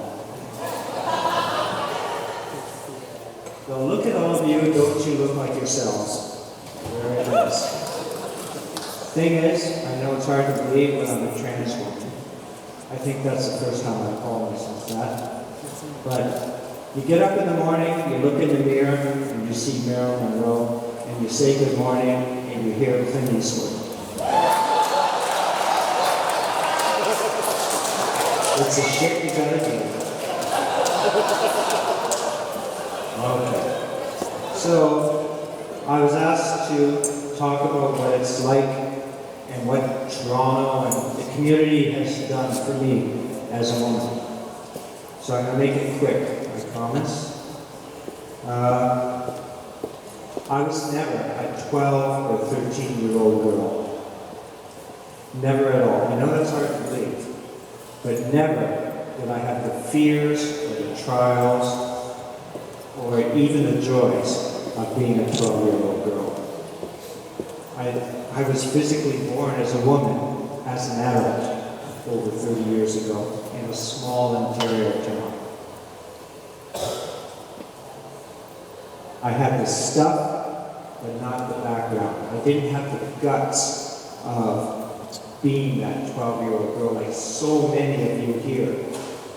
Well, look at all of you, don't you look like yourselves? Very nice. Thing is, I know it's hard to believe when I'm a trans woman. I think that's the first time I call myself that. But you get up in the morning, you look in the mirror, and you see Marilyn Monroe, and you say good morning, and you hear Clint Eastwood. It's a shit you gotta do. Okay. So, I was asked to talk about what it's like and what Toronto and the community has done for me as a woman. So I'm gonna make it quick, I promise. I was never a 12 or 13-year-old girl. Never at all. I know that's hard to believe. But never did I have the fears or the trials or even the joys of being a 12-year-old girl. I was physically born as a woman, as an adult, over 30 years ago in a small Ontario town. I had the stuff, but not the background. I didn't have the guts of being that 12-year-old girl, like so many of you here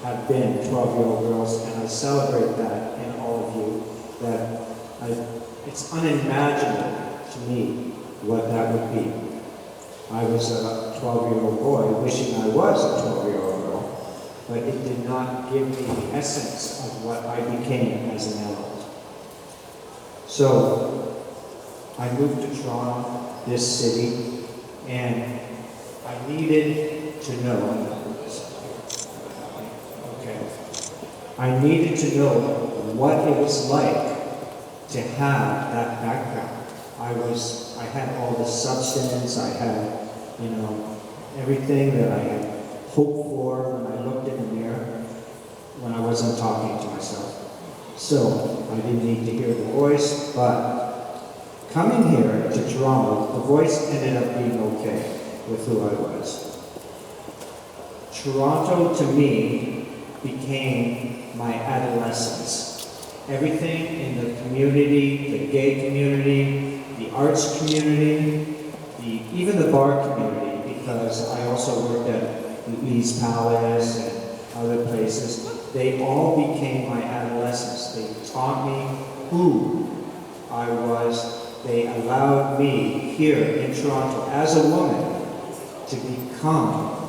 have been 12-year-old girls, and I celebrate that in all of you, that it's unimaginable to me what that would be. I was a 12-year-old boy wishing I was a 12-year-old girl, but it did not give me the essence of what I became as an adult. So, I moved to Toronto, this city, and I needed to know I needed to know what it was like to have that background. I had all the substance, I had, everything that I had hoped for when I looked in the mirror, when I wasn't talking to myself. So, I didn't need to hear the voice, but coming here to Toronto, the voice ended up being okay with who I was. Toronto, to me, became my adolescence. Everything in the community, the gay community, the arts community, even the bar community, because I also worked at Lee's Palace and other places, they all became my adolescence. They taught me who I was. They allowed me here in Toronto as a woman to become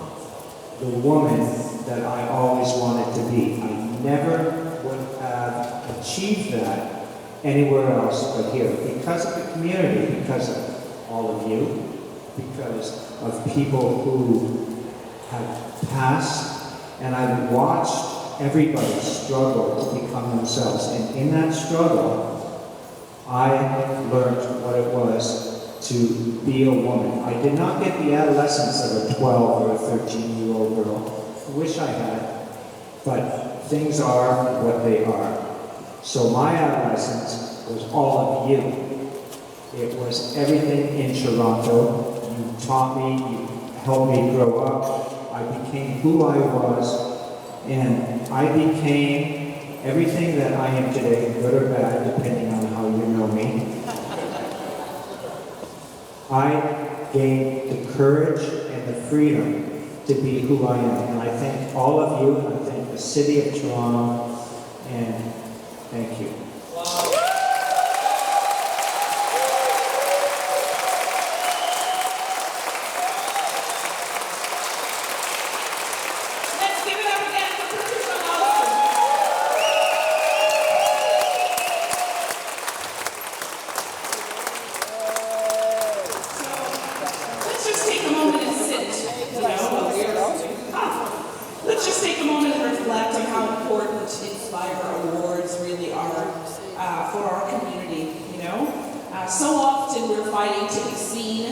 the woman that I always wanted to be. I never would have achieved that anywhere else but here, because of the community, because of all of you, because of people who have passed, and I've watched everybody struggle to become themselves. And in that struggle, I learned what it was to be a woman. I did not get the adolescence of a 12 or a 13-year-old girl. I wish I had, but things are what they are. So my adolescence was all of you. It was everything in Toronto. You taught me, you helped me grow up. I became who I was, and I became everything that I am today, good or bad, depending on how you know me. I gained the courage and the freedom to be who I am. And I thank all of you, and I thank the City of Toronto, and thank you. Let's give it up again for Patricia Allison. Let's just take a moment and sit, Let's just take a moment and reflect on how important Inspire Awards really are for our community, So often we're fighting to be seen,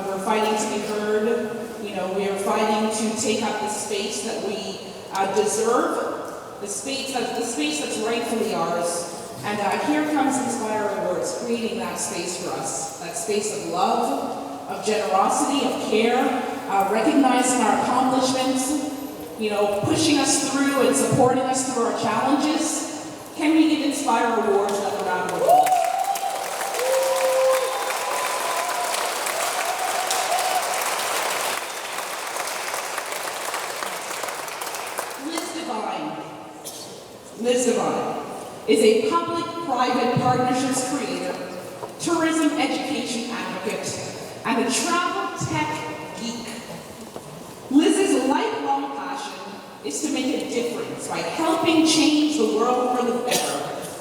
we're fighting to be heard, we are fighting to take up the space that we deserve, the space that's rightfully ours. And here comes Inspire Awards, creating that space for us, that space of love, of generosity, of care, recognizing our accomplishments, pushing us through and supporting us through our challenges. Can we give Inspire Awards another round of applause? Liz Devine is a public-private partnerships creator, tourism education advocate, and a travel tech geek. Liz's lifelong passion is to make a difference by helping change the world for the better.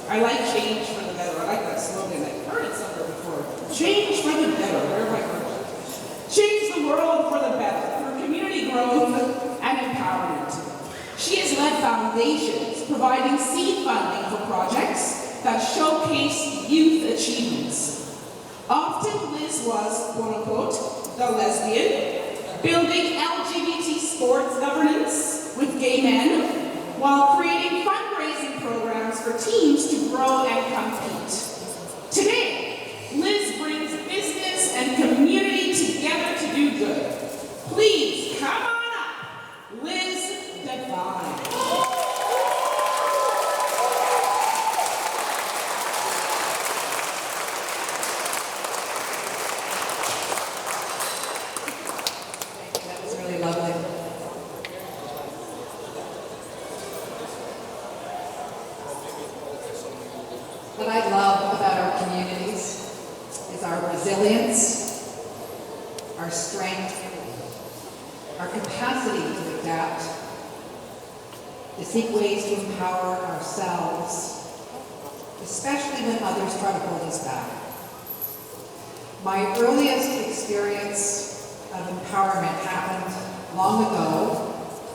I like change for the better. I like that slogan. I've heard it somewhere before. Change for the better. Where have I heard it? Change the world for the better through community growth and empowerment. She has led foundations providing seed funding for projects that showcase youth achievements. Often Liz was, quote-unquote, the lesbian, building LGBT sports governance with gay men, while creating fundraising programs for teams to grow and compete. Today, Liz brings business and community together to do good. Please, come on up, Liz Devine. What I love about our communities is our resilience, our strength, our capacity to adapt, to seek ways to empower ourselves, especially when others try to hold us back. My earliest experience of empowerment happened long ago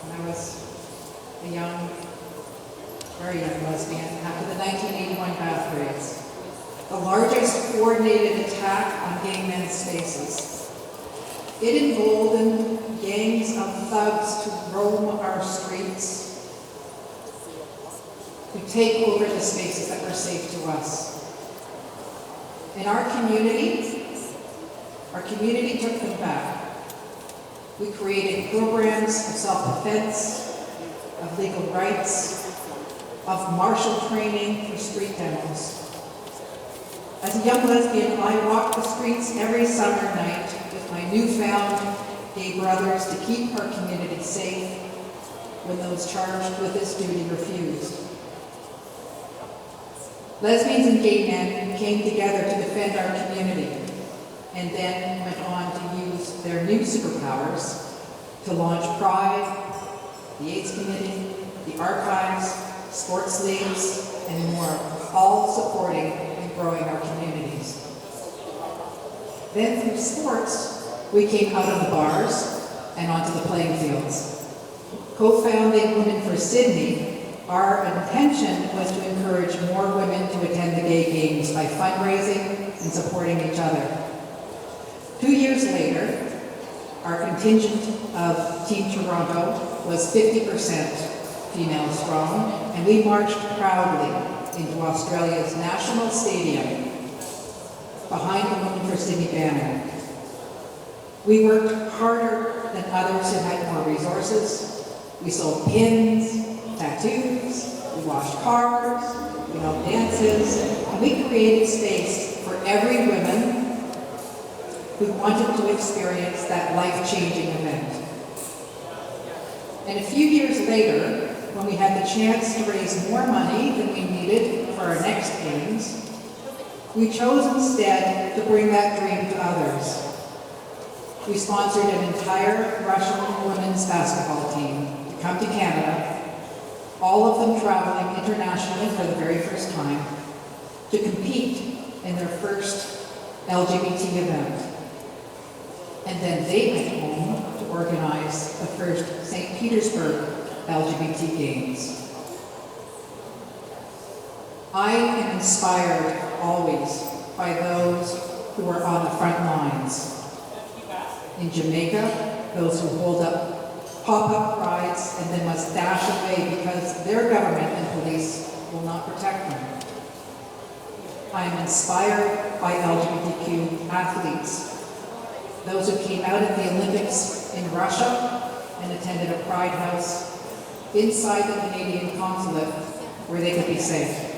when I was a young very young lesbian, after the 1981 bath raids. The largest coordinated attack on gay men's spaces. It emboldened gangs of thugs to roam our streets, to take over the spaces that were safe to us. In our community took them back. We created programs of self-defense, of legal rights, of martial training for street demos. As a young lesbian, I walked the streets every summer night with my newfound gay brothers to keep our community safe when those charged with this duty refused. Lesbians and gay men came together to defend our community and then went on to use their new superpowers to launch Pride, the AIDS Committee, the Archives, sports leagues, and more, all supporting and growing our communities. Then through sports, we came out of the bars and onto the playing fields. Co-founding Women for Sydney, our intention was to encourage more women to attend the gay games by fundraising and supporting each other. 2 years later, our contingent of Team Toronto was 50% female strong, and we marched proudly into Australia's national stadium behind the Women for Sydney banner. We worked harder than others who had more resources. We sold pins, tattoos, we washed cars, we held dances, and we created space for every woman who wanted to experience that life-changing event. And a few years later, when we had the chance to raise more money than we needed for our next games, we chose instead to bring that dream to others. We sponsored an entire Russian women's basketball team to come to Canada, all of them traveling internationally for the very first time, to compete in their first LGBT event. And then they went home to organize the first St. Petersburg LGBT Games. I am inspired always by those who are on the front lines. In Jamaica, those who hold up pop-up prides and then must dash away because their government and police will not protect them. I am inspired by LGBTQ athletes, those who came out at the Olympics in Russia and attended a pride house inside the Canadian consulate where they could be safe.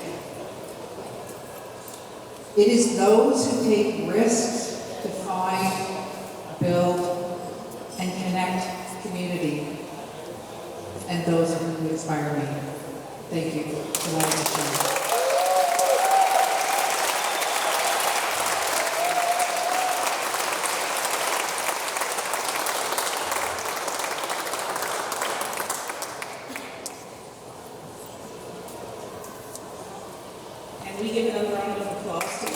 It is those who take risks to find, build, and connect community, and those are who inspire me. Thank you for letting me share. And we give another round of applause to you.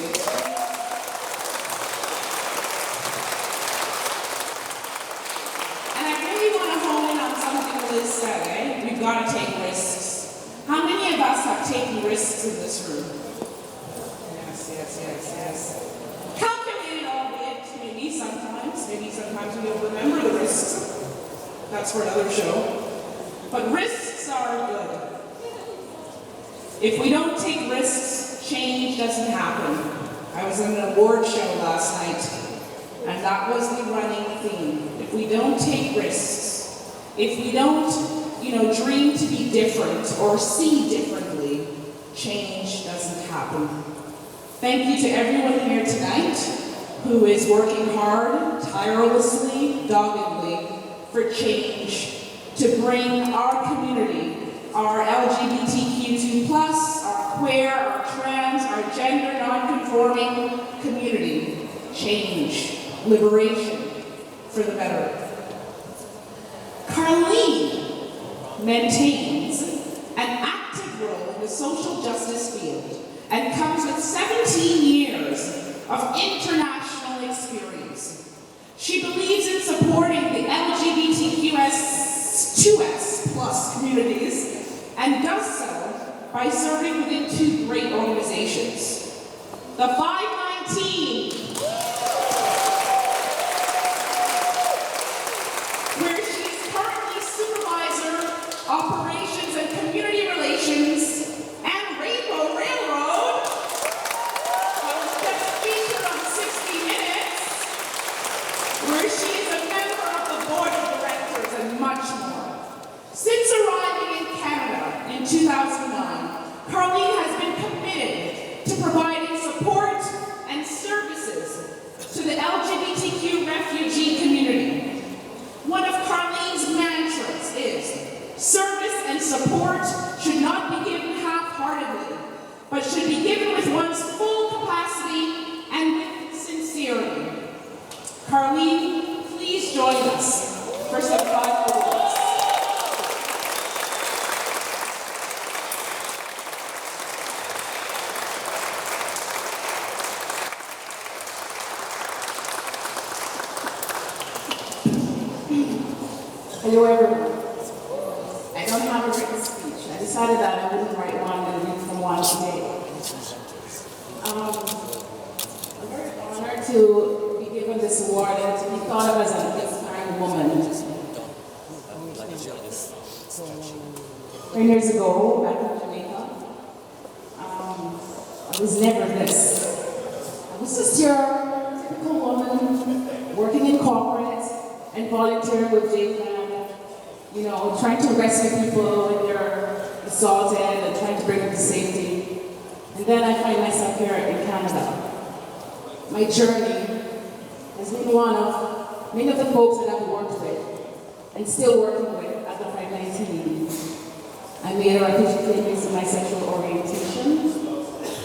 And I really want to hone in on something Liz said, eh? We've got to take risks. How many of us have taken risks in this room? Yes. Calculated, albeit, maybe sometimes we don't remember the risks. That's for another show. But risks are good. If we don't take risks, change doesn't happen. I was in an award show last night, and that was the running theme. If we don't take risks, if we don't, dream to be different or see differently, change doesn't happen. Thank you to everyone here tonight who is working hard, tirelessly, doggedly for change to bring our community, our LGBTQ2+, our queer, our trans, our gender non-conforming community, change, liberation for the better. Carleen maintains an active role in the social justice field and comes with 17 years of international experience. She believes in supporting the LGBTQS2S+ communities and does so by serving within two great organizations. The 519, where she is currently supervisor, operations and community relations, and Rainbow Railroad, was just featured on 60 Minutes, where she is a member of the board of directors and much more. Since arriving in Canada in 2009, Carleen has been committed to providing support and services to the LGBTQ refugee community. One of Carleen's mantras is, service and support should not be given half-heartedly, but should be given with one's full capacity and with sincerity. Carleen, please join us for some final words. Hello everyone. I don't have a written speech. I decided that I wouldn't write one and read from one today. I'm very honored to be given this award and to be thought of as an inspiring woman. 10 years ago, back in Jamaica, I was never this. I was just your typical woman working in corporate and volunteering with JPAN, you know, trying to rescue people when they're assaulted and trying to bring them to safety. And then I find myself here in Canada. My journey has been one of many of the folks that I've worked with and still working with at the 519. I made a refugee claim based on my sexual orientation.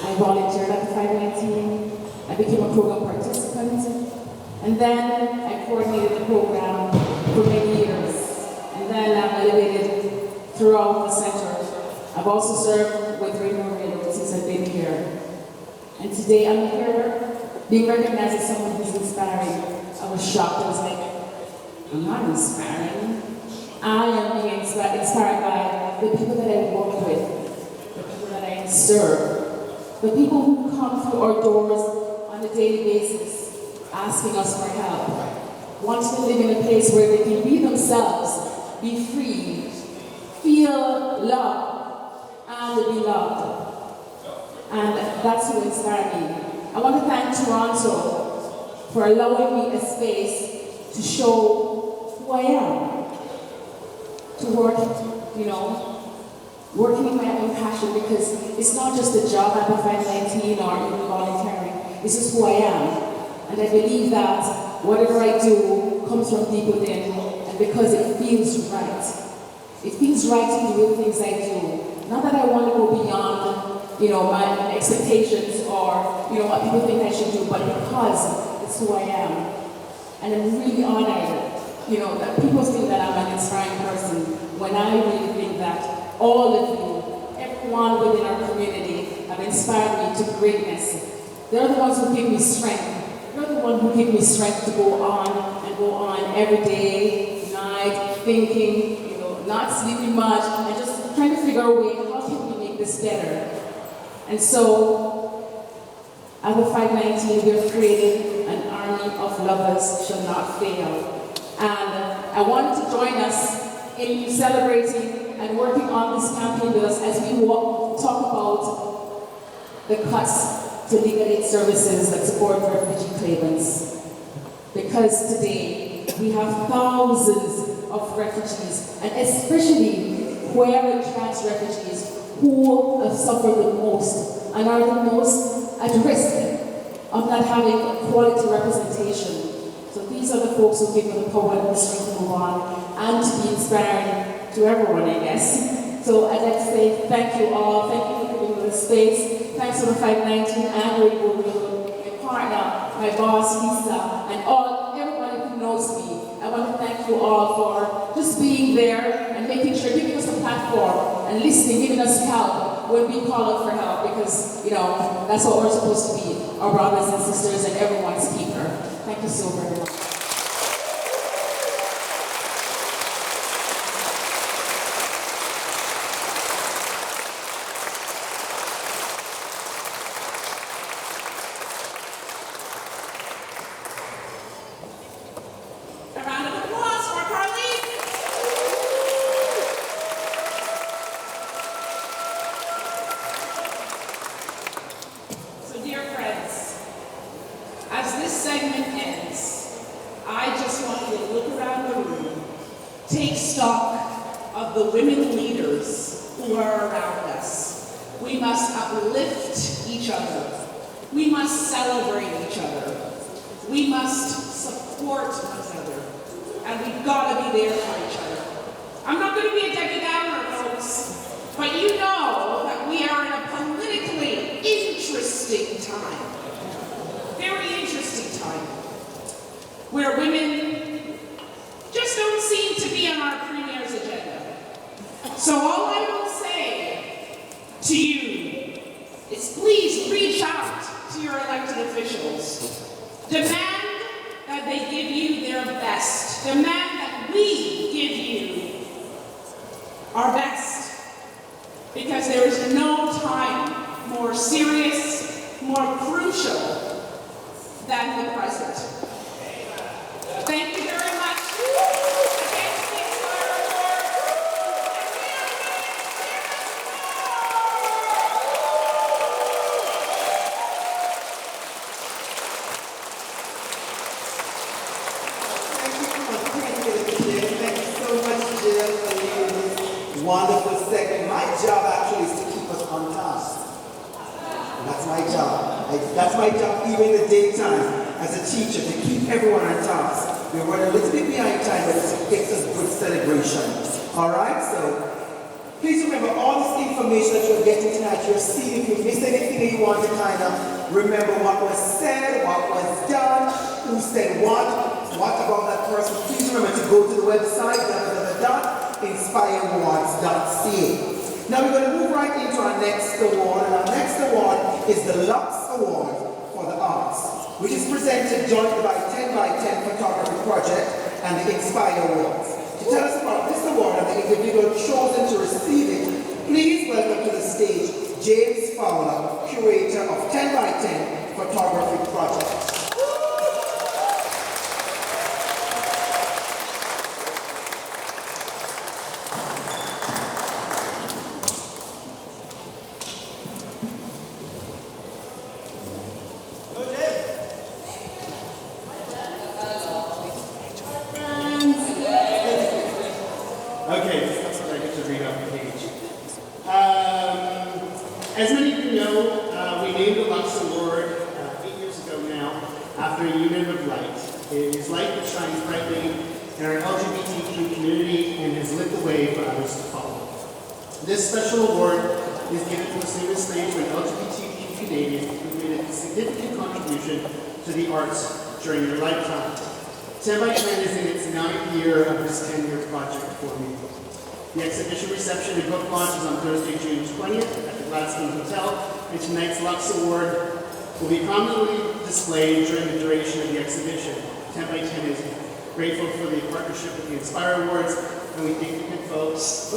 I volunteered at the 519. I became a program participant. And then I coordinated the program for many years. And then I'm elevated throughout the center. I've also served with Rainbow Railroad since I've been here. And today I'm here being recognized as someone who's inspiring. I was shocked. I was like, I'm not inspiring. I am being inspired by the people that I work with, the people that I serve, the people who come through our doors on a daily basis, asking us for help, wanting to live in a place where they can be themselves, be free, feel loved, and be loved. And that's what inspired me. I want to thank Toronto for allowing me a space to show who I am, to work, you know, working in my own passion, because it's not just a job at the 519 or even volunteering, it's just who I am. And I believe that whatever I do comes from deep within, and because it feels right. It feels right to do the things I do. Not that I want to go beyond, you know, my expectations or, you know, what people think I should do, but because it's who I am. And I'm really honored, you know, that people think that I'm an inspiring person, when I really think that all of you, everyone within our community, have inspired me to greatness. They're the ones who give me strength. You're the one who gave me strength to go on and go on every day, night, thinking, you know, not sleeping much, and just trying to figure a way, how can we make this better? And so, at the 519, we have created an army of lovers shall not fail. And I want to join us in celebrating and working on this campaign with us as we talk about the cuts to legal aid services that support refugee claimants. Because today, we have thousands of refugees, and especially queer and trans refugees, who have suffered the most and are the most at risk of not having quality representation. So these are the folks who give me the power and the strength to move on and to be inspiring to everyone, I guess. So I'd like to say thank you all. Thank you for giving me this space. Thanks to the 519 and Rainbow Railroad, my partner, my boss, Lisa, and everybody who knows me. I want to thank you all for just being there and making sure, giving us a platform and listening, giving us help when we call out for help, because, you know, that's what we're supposed to be, our brothers and sisters and everyone's keeper. Thank you so very much. take stock of the women leaders who are around us. We must uplift each other. We must celebrate each other. We must support each other. And we've got to be there for each other. I'm not going to be a Debbie Downer, folks, but you know that we are in a politically interesting time. Very interesting time. Where women just don't seem to be on our premier's agenda. So all I will say to you is please reach out to your elected officials. Demand that they give you their best. Demand that we give you our best. Because there is no time more serious, more crucial than the present. Thank you very much. Wonderful segment. My job actually is to keep us on task. That's my job. That's my job even in the daytime as a teacher, to keep everyone on task. We're running a little bit behind time, but it takes us good celebration. Alright, so please remember all this information that you're getting tonight, you're seeing. If you missed anything that you want to kind of remember what was said, what was done, who said what about that person, please remember to go to the website, inspireawards.ca. Now we're going to move right into our next award, and our next award is the Lux Award for the Arts, which is presented jointly by 10 by 10 Photography Project and the Inspire Awards. To tell us about this award and the individual chosen to receive it, please welcome to the stage James Fowler, curator of 10 by 10 Photography Project. As many of you know, we named the Lux Award 8 years ago now after a unit of light. It is light that shines brightly in our LGBTQ community and has lit the way for others to follow. This special award is given to a single stage for an LGBTQ Canadian who made a significant contribution to the arts during their lifetime. 10 by 10 is in its 9th year of this 10-year project for me. The exhibition reception and book launch is on Thursday, June 20th at the Gladstone Hotel, and tonight's Lux Award will be prominently displayed during the duration of the exhibition. 10 by 10 is grateful for the partnership with the Inspire Awards, and we thank the good folks,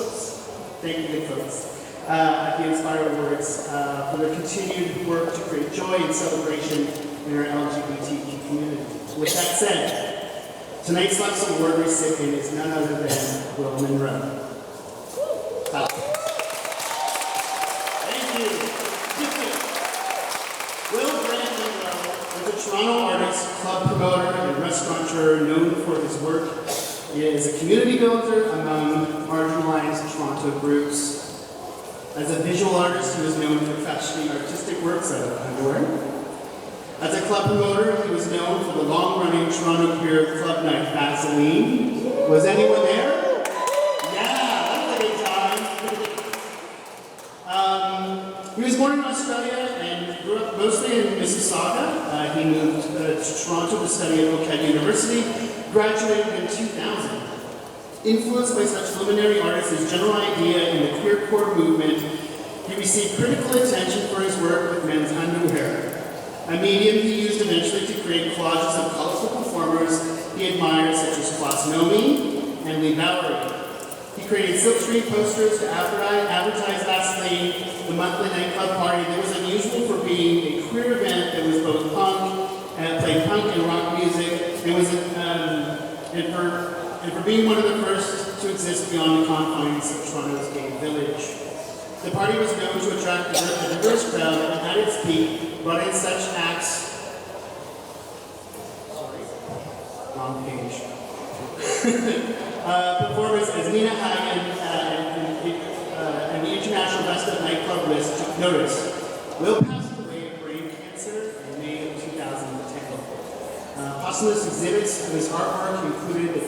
at the Inspire Awards for their continued work to create joy and celebration in our LGBTQ community. With that said, tonight's Lux Award recipient is none other than Will Monroe. Thank you. Will Grant Monroe is a Toronto artist, club promoter, and restaurateur known for his work. He is a community builder among marginalized Toronto groups. As a visual artist, he was known for fashioning artistic works out of underwear. As a club promoter, he was known for the long-running Toronto queer club night Vaseline. Was anyone there? He was born in Australia and grew up mostly in Mississauga. He moved to Toronto to study at Oakhead University, graduated in 2000. Influenced by such luminary artists as General Idea and the queercore movement, he received critical attention for his work with men's underwear, a medium he used eventually to create collages of colorful performers he admired, such as Klaus Nomi and Lee Bowery. He created silkscreen posters to advertise Vaseline, the monthly nightclub party that was unusual for being a queer event that was both punk and played punk and rock music. It was, and for being one of the first to exist beyond the confines of Toronto's gay village. The party was known to attract a diverse crowd and at its peak brought in such acts. Sorry, wrong page. performance as Nina Hagen and the International Western Nightclub list took notice. Will passed away of brain cancer in May of 2010. Posthumous exhibits of his artwork included the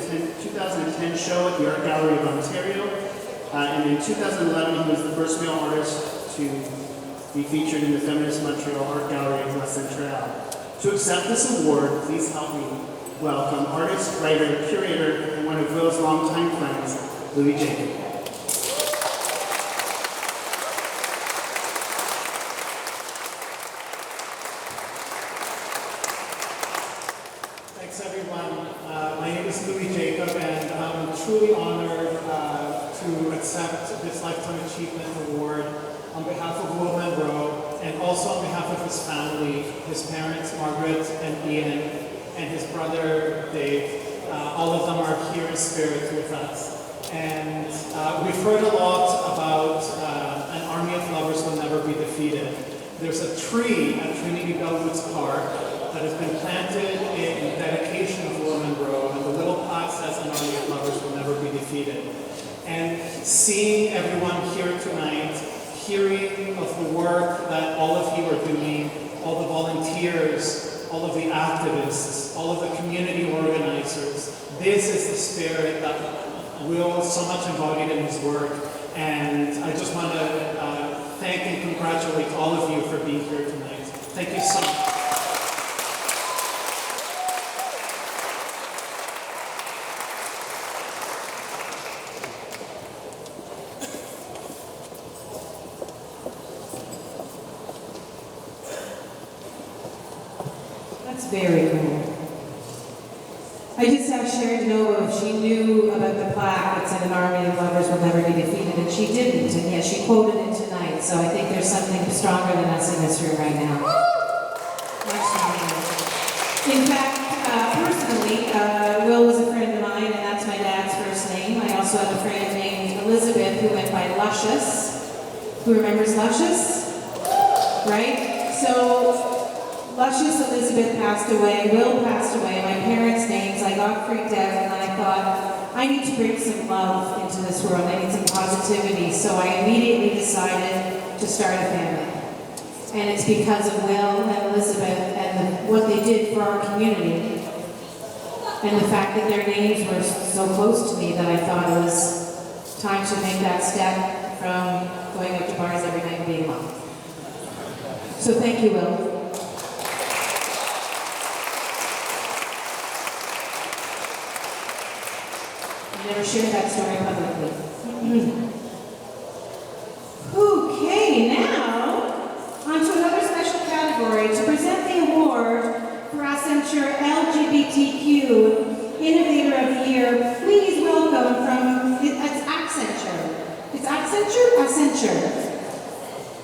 2010 show at the Art Gallery of Ontario, and in 2011 he was the first male artist to be featured in the Feminist Montreal Art Gallery of La Centrale. To accept this award, please help me welcome artist, writer, curator, and one of Will's longtime friends, Louis Jacob. Thanks everyone. My name is Louis Jacob and I'm truly honored to accept this Lifetime Achievement Award on behalf of Will Monroe and also on behalf of his family, his parents, Margaret and Ian, and his brother, Dave. All of them are here in spirit with us. And we've heard a lot about an army of lovers will never be defeated. There's a tree at Trinity Bellwoods Park that has been planted in dedication of Will Monroe, and the little plaque says an army of lovers will never be defeated. And seeing everyone here tonight, hearing of the work that all of you are doing, all the volunteers, all of the activists, all of the community organizers, this is the spirit that Will so much embodied in his work. And I just want to thank and congratulate all of you for being here tonight. Thank you so much. Very cool. I just asked Sharon Nova if she knew about the plaque that said an army of lovers will never be defeated, and she didn't, and yet she quoted it tonight, so I think there's something stronger than us in this room right now. Much stronger. In fact, personally, Will was a friend of mine, and that's my dad's first name. I also have a friend named Elizabeth who went by Luscious. Who remembers Luscious? Right? So, Luscious Elizabeth passed away, Will passed away, my parents' names, I got freaked out and I thought, I need to bring some love into this world, I need some positivity, so I immediately decided to start a family. And it's because of Will and Elizabeth and what they did for our community, and the fact that their names were so close to me that I thought it was time to make that step from going out to bars every night and being a mom. So thank you, Will. Never shared that story publicly. Okay, now on to another special category to present the award for Accenture LGBTQ Innovator of the Year. Please welcome from it's Accenture. It's Accenture? Accenture.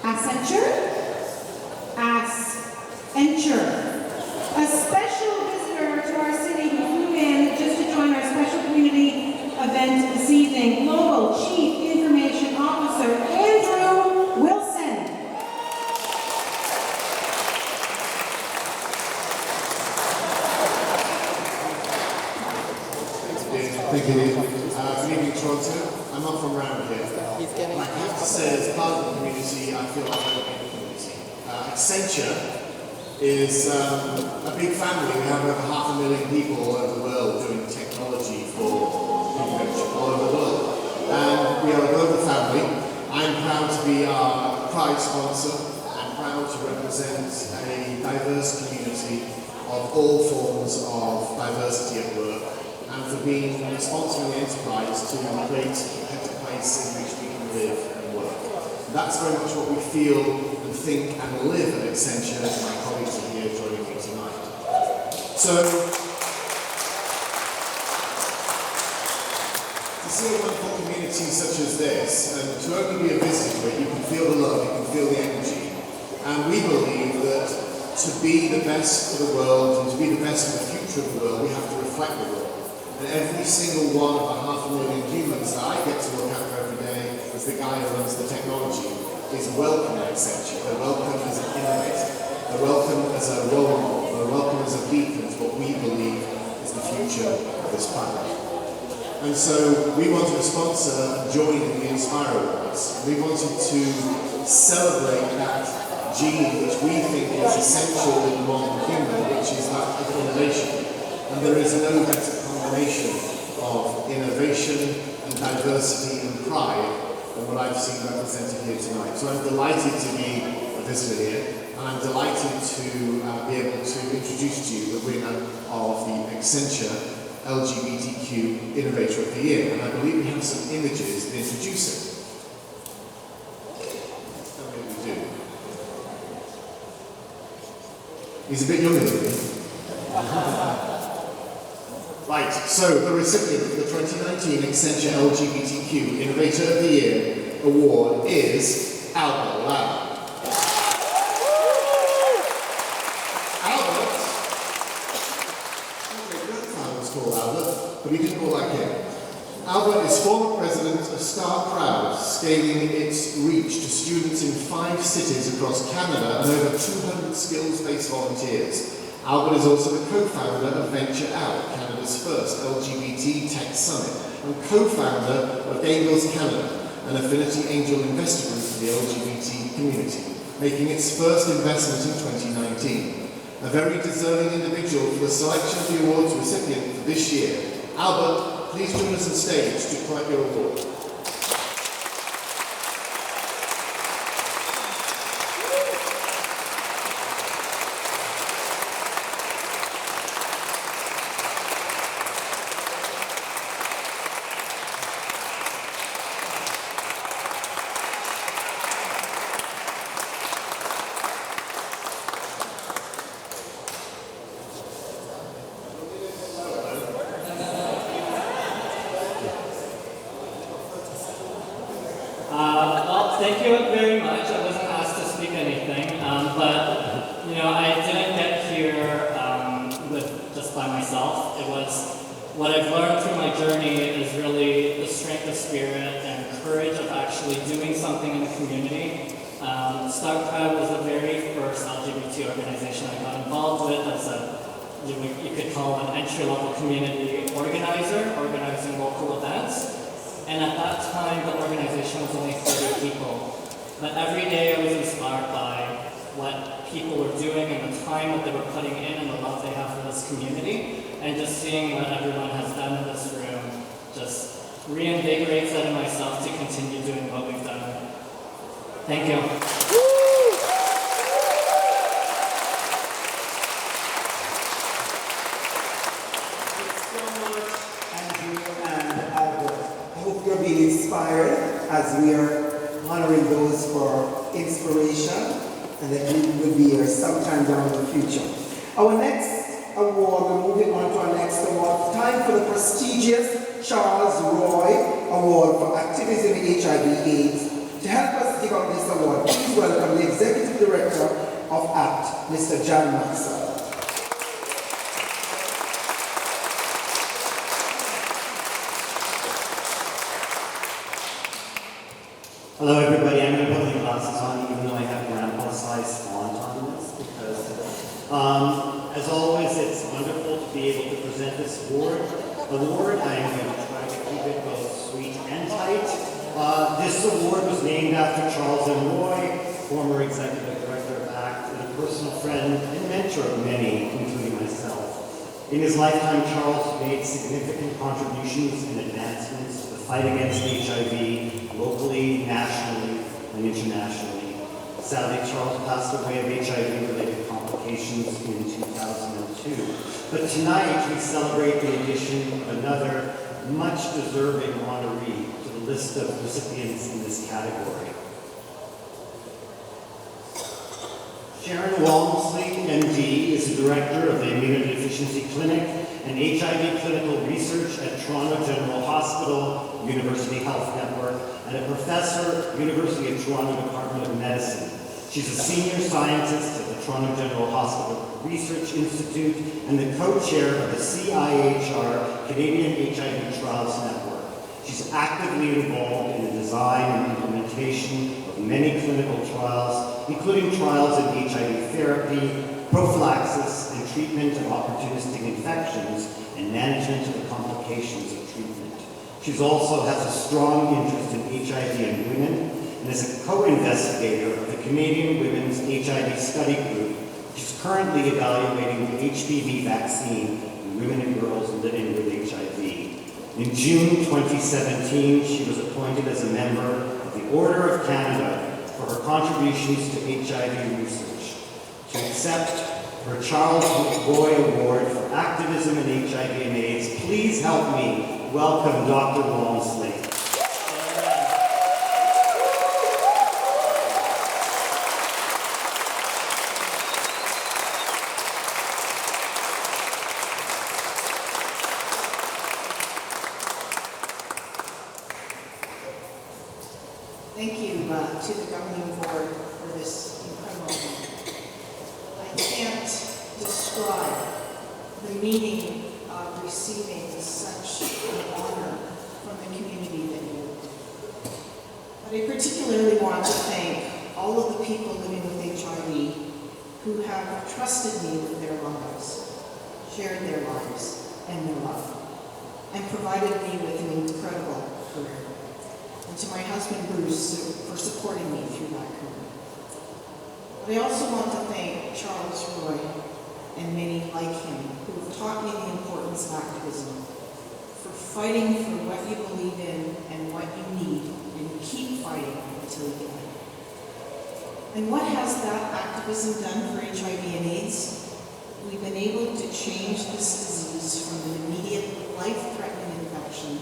Accenture? Accenture. A special visitor to our city who flew in just to join our special community event this evening, Global Chief Information Officer Andrew Wilson. Thank you. Good evening, Toronto. I'm not from around here. I have to say, as part of the community, I feel like I'm in the community. Accenture is a big family. We have over 500,000 people all over the world doing technology for all over the world. And we are a global family. I'm proud to be our prize sponsor. I'm proud to represent a diverse community of all forms of diversity at work, and for being responsible enterprise to create a better place in which we can live and work. And that's very much what we feel and think and live at Accenture, and my colleagues are here joining me tonight. So, to see a wonderful community such as this, and to only be a visitor, you can feel the love, you can feel the energy. And we believe that to be the best for the world and to be the best for the future of the world, we have to reflect the world. And every single one of the 500,000 humans that I get to look after every day as the guy who runs the technology is welcome at Accenture. They're welcome as an innovator. They're welcome as a role model. They're welcome as a beacon to what we believe is the future of this planet. And so we wanted to sponsor join in the Inspire Awards. We wanted to celebrate that gene which we think is essential in the modern human, which is that of innovation. And there is no better combination of innovation and diversity and pride than what I've seen represented here tonight. So I'm delighted to be a visitor here, and I'm delighted to be able to introduce to you the winner of the Accenture LGBTQ Innovator of the Year. And I believe we have some images that introduce him. I think we do. He's a bit younger than me. Right, so the recipient of the 2019 Accenture LGBTQ Innovator of the Year Award is Albert Lam. Albert, my grandfather was called Albert, but he didn't go like him. Albert is former president of Star Crowd, scaling its reach to students in 5 cities across Canada and over 200 skills-based volunteers. Albert is also the co-founder of Venture Out, Canada's first LGBT tech summit, and co-founder of Gay Girls Canada, an affinity angel investor group for the LGBT community, making its first investment in 2019. A very deserving individual for the selection of the awards recipient for this year. Albert, please join us on stage to collect your award. Well, thank you very much. I wasn't asked to speak anything, but you know, I didn't get here just by myself. It was what I've learned through my journey is really the strength of spirit and courage of actually doing something in the community. Star Crowd was the very first LGBT organization I got involved with as a, you could call an entry-level community organizer, organizing local events. And at that time, the organization was only 30 people. But every day I was inspired by what people were doing and the time that they were putting in and the love they have for this community. And just seeing what everyone has done in this room just reinvigorates that in myself to continue doing what we've done. Thank you. You're being inspired as we are honoring those for inspiration and that you will be here sometime down in the future. Our next award, we're moving on to our next award. Time for the prestigious Charles Roy Award for Activism in HIV/AIDS. To help us give out this award, please welcome the Executive Director of ACT, Mr. John Maxwell. Hello everybody, I'm going to put my glasses on even though I have grandpa-sized font on this because as always it's wonderful to be able to present this award. I am going to try to keep it both sweet and tight. This award was named after Charles M. Roy, former Executive Director of ACT and a personal friend and mentor of many, including myself. In his lifetime, Charles made significant contributions and advancements to the fight against HIV, locally, nationally, and internationally. Sadly, Charles passed away of HIV-related complications in 2002. But tonight, we celebrate the addition of another much deserving honoree to the list of recipients in this category. Sharon Walmsley, MD, is the director of the Immunodeficiency Clinic and HIV Clinical Research at Toronto General Hospital, University Health Network, and a professor, University of Toronto Department of Medicine. She's a senior scientist at the Toronto General Hospital Research Institute and the co-chair of the CIHR, Canadian HIV Trials Network. She's actively involved in the design and implementation of many clinical trials, including trials in HIV therapy, prophylaxis, and treatment of opportunistic infections and management of the complications of treatment. She also has a strong interest in HIV in women and is a co-investigator of the Canadian Women's HIV Study Group, which is currently evaluating the HPV vaccine in women and girls living with HIV. In June 2017, she was appointed as a member of the Order of Canada for her contributions to HIV research. To accept her Charles Roy Award for activism in HIV and AIDS, please help me welcome Dr. Walmsley. Thank you to the governing board for this incredible event. I can't describe the meaning of receiving such an honor from the community that you. But I particularly want to thank all of the people living with HIV who have trusted me with their lives, shared their lives and their love, and provided me with an incredible career. And to my husband, Bruce, for supporting me through that career. But I also want to thank Charles Roy and many like him who have taught me the importance of activism, for fighting for what you believe in and what you need, and keep fighting until you get it. And what has that activism done for HIV and AIDS? We've been able to change this disease from an immediate, life-threatening infection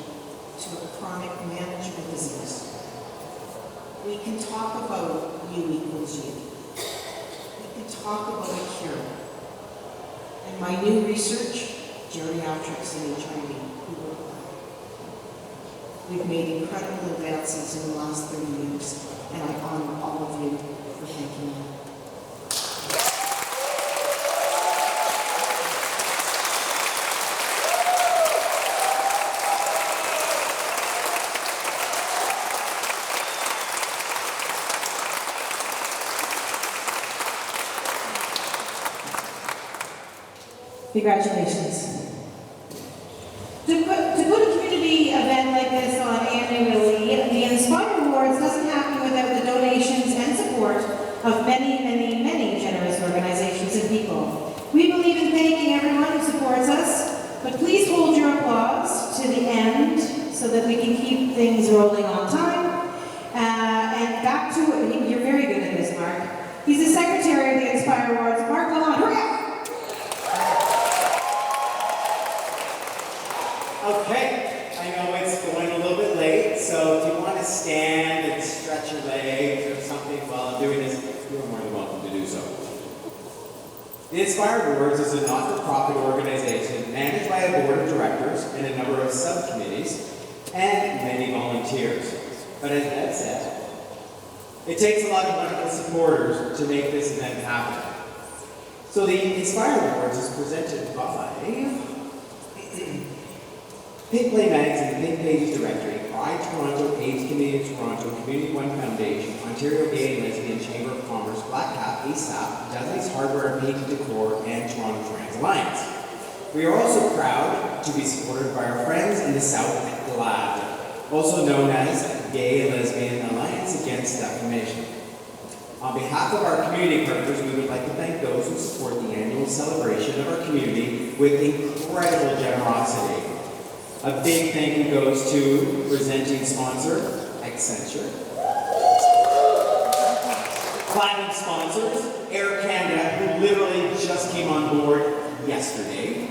to a chronic manageable disease. We can talk about U equals U. We can talk about a cure. And my new research, geriatrics and HIV, we work with. We've made incredible advances in the last 30 years, and I honor all of you for thanking me. Congratulations. To put a community event like this on annually, the Inspire Awards doesn't happen without the donations and support of many, many, many generous organizations and people. We believe in thanking everyone who supports us, but please hold your applause to the end so that we can keep things rolling on time. And back to, you're very good at this, Mark. He's the secretary of the Inspire Awards. Mark, go on, hurry up! Okay, I know it's going a little bit late, so if you want to stand and stretch your legs or something while I'm doing this, you're more than welcome to do so. The Inspired Awards is a not-for-profit organization managed by a board of directors and a number of subcommittees and many volunteers. But as Ed said, it takes a lot of wonderful supporters to make this event happen. So the Inspired Awards is presented by Pink Play Magazine, Pink Pages Directory, Pride Toronto, AIDS Committee of Toronto, Community One Foundation, Ontario Gay and Lesbian Chamber of Commerce, Black Hat, ASAP, Dudley's Hardware and Painted Decor, and Toronto Trans Alliance. We are also proud to be supported by our friends in the South at GLAD, also known as Gay and Lesbian Alliance Against Defamation. On behalf of our community partners, we would like to thank those who support the annual celebration of our community with incredible generosity. A big thank you goes to presenting sponsor, Accenture. Platinum sponsors, Air Canada, who literally just came on board yesterday.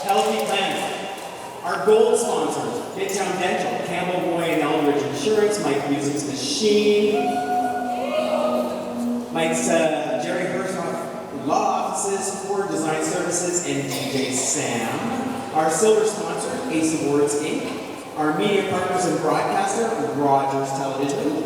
Healthy Planet. Our gold sponsors, Midtown Dental, Campbell Boy and Eldridge Insurance, Mike Music's Machine, Mike's Jerry Hershoff Law Offices, Ford Design Services, and DJ Sam. Our silver sponsor, Ace Awards Inc. Our media partners and broadcaster, Rogers Television.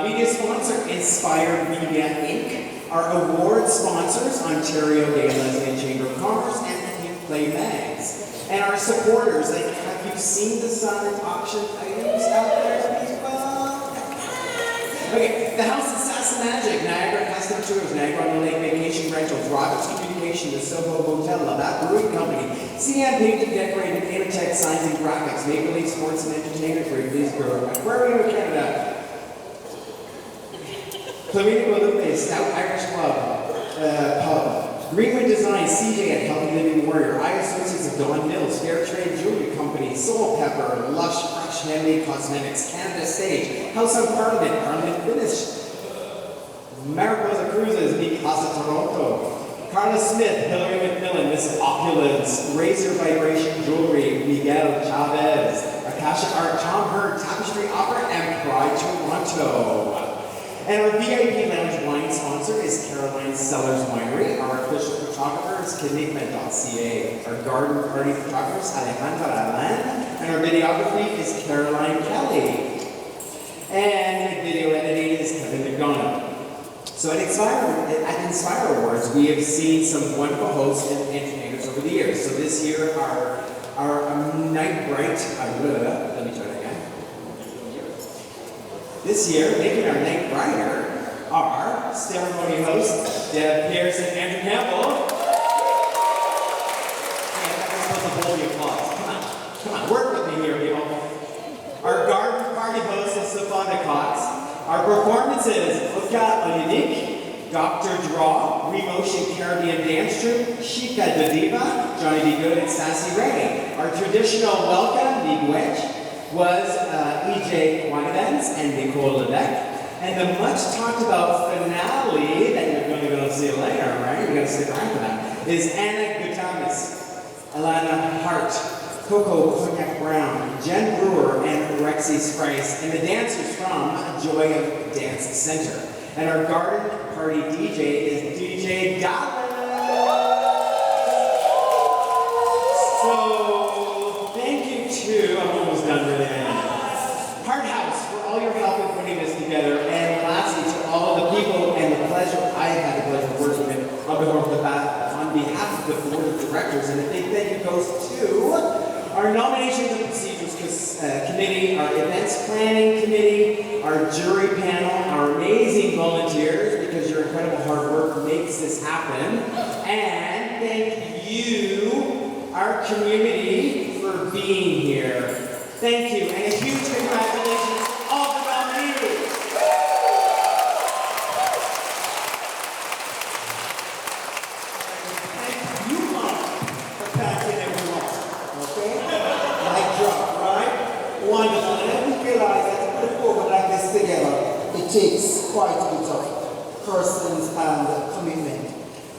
Media sponsor, Inspired Media Inc. Our award sponsors, Ontario Gay and Lesbian Chamber of Commerce and Pink Play Mags. And our supporters, like, have you seen the silent auction items out there, people? Okay, the House of Sass and Magic, Niagara Custom Tours, Niagara on the Lake Vacation Rentals, Roberts Communication, the Soho Hotel, Labatt Brewing Company, CN Painting, Decorating, Intertech, Signs and Graphics, Maple Leaf Sports and Entertainment, Great Leesburg, Aquarium Canada, Flamingo Guadalupe, Stout Irish Pub, Greenwood Design, CJ at Healthy Living Warrior, I Associates of Dawn Mills, Fair Trade Jewelry Company, Soul Pepper, Lush Fresh Handmade Cosmetics, Canada Stage, House of Parliament, Parliament Finish, Mariposa Cruises, Mi Casa Toronto, Carla Smith, Hillary McMillan, Miss Opulence, Razor Vibration Jewelry, Miguel Chavez, Akasha Art, Tom Hurd, Tapestry Opera, and Pride Toronto. And our VIP Lounge wine sponsor is Caroline's Cellars Winery. Our official photographer is Kenigma.ca. Our garden party photographer is Alejandra Alain. And our videography is Caroline Kelly. And video editing is Kevin McDonough. So at Inspire Awards, we have seen some wonderful hosts and entertainers over the years. So this year, our Night Bright, let me try that again. This year, making our night brighter are ceremony hosts Deb Pierce and Andrew Campbell. Come on, work with me here, people. Our garden party host is Stefana Cox. Our performances, Utka Olinik, Dr. Draw, Remotion Caribbean Dance Troupe, Chica de Diva, Johnny B. Good, and Sassy Ray. Our traditional welcome, Miigwech, was EJ Wanadens and Nicole Lebec. And the much talked about finale that you're going to go see later, right? You're going to stick around for that. Is Anna Gutamis, Alana Hart, Coco Cognac Brown, Jen Brewer, and Rexy Sprice, and the dancers from Joy of Dance Center. And our garden party DJ is DJ Dallas. So, thank you to, I'm almost done really. Hard House for all your help in putting this together. And lastly, to all of the people and the pleasure, I have had the pleasure of working with on behalf of the board of directors. And a big thank you goes to our nominations and procedures committee, our events planning committee, our jury panel, our amazing volunteers, because your incredible hard work makes this happen. And thank you, our community, for being here. Thank you, and a huge congratulations to all the nominees. And you are for passing everyone, okay? Mic drop, right? Wonderful. And I didn't realize that to put a program like this together, it takes quite a bit of persons and commitment.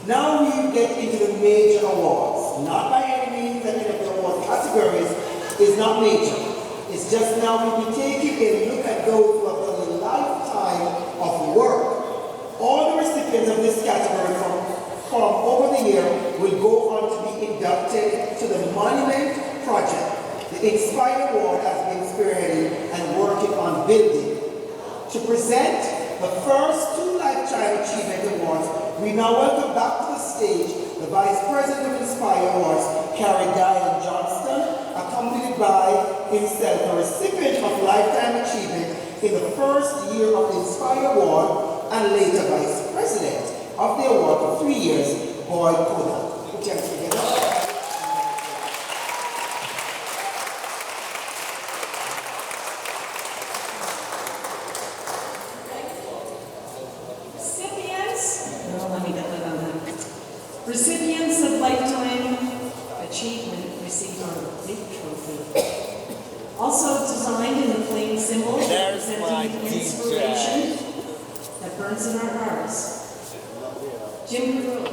Now we get into the major awards. Not by any means that any of the award categories is not major. It's just now we'll be taking a look at those who have done a lifetime of work. All the recipients of this category from over the year will go on to be inducted to the Monument Project. The Inspire Award has been spearheading and working on building. To present the first two Lifetime Achievement Awards, we now welcome back to the stage the Vice President of Inspire Awards, Carrie Diane Johnston, accompanied by himself, a recipient of Lifetime Achievement in the first year of the Inspire Award and later Vice President of the award for 3 years, Boyd Koda. Put your hands together. Recipients of Lifetime Achievement received our big trophy. Also designed in the flame symbol representing the inspiration that burns in our hearts. Jim Perot.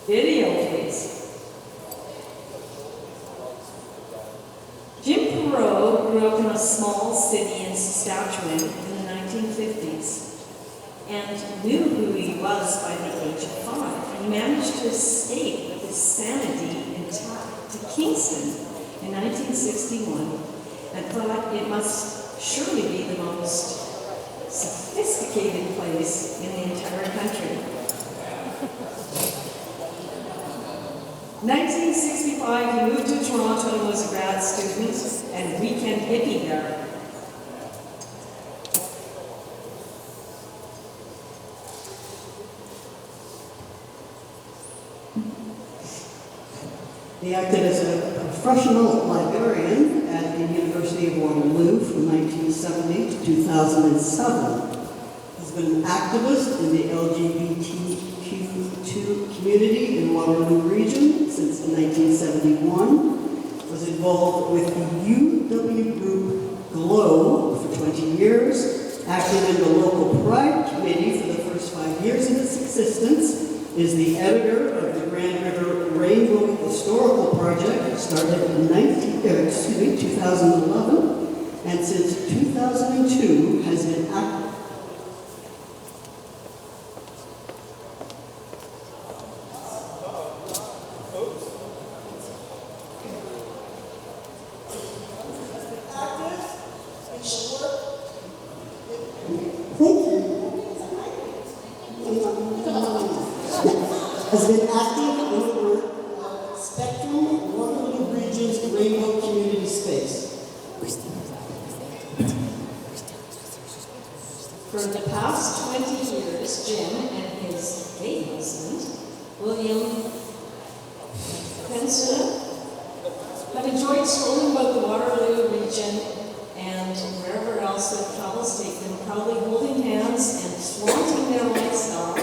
Video, please. Jim Perot grew up in a small city in Saskatchewan in the 1950s. And knew who he was by the age of 5. He managed to escape with his sanity intact to Kingston in 1961 and thought it must surely be the most sophisticated place in the entire country. 1965, he moved to Toronto and was a grad student and weekend hippie there. He acted as a professional librarian at the University of Waterloo from 1970 to 2007. He's been an activist in the LGBTQ2 community in Waterloo region since 1971. Was involved with the UW group GLOW for 20 years, acted in the local Pride Committee for the first 5 years of its existence, is the editor of the Grand River Rainbow Historical Project, started in 2011, and since 2002 has been active. Has been active in the Spectrum Waterloo Region's Rainbow Community Space. For the past 20 years, Jim and his late husband, William Pensula, have enjoyed strolling about the Waterloo region and wherever else their travels take them, proudly holding hands and flaunting their lifestyle,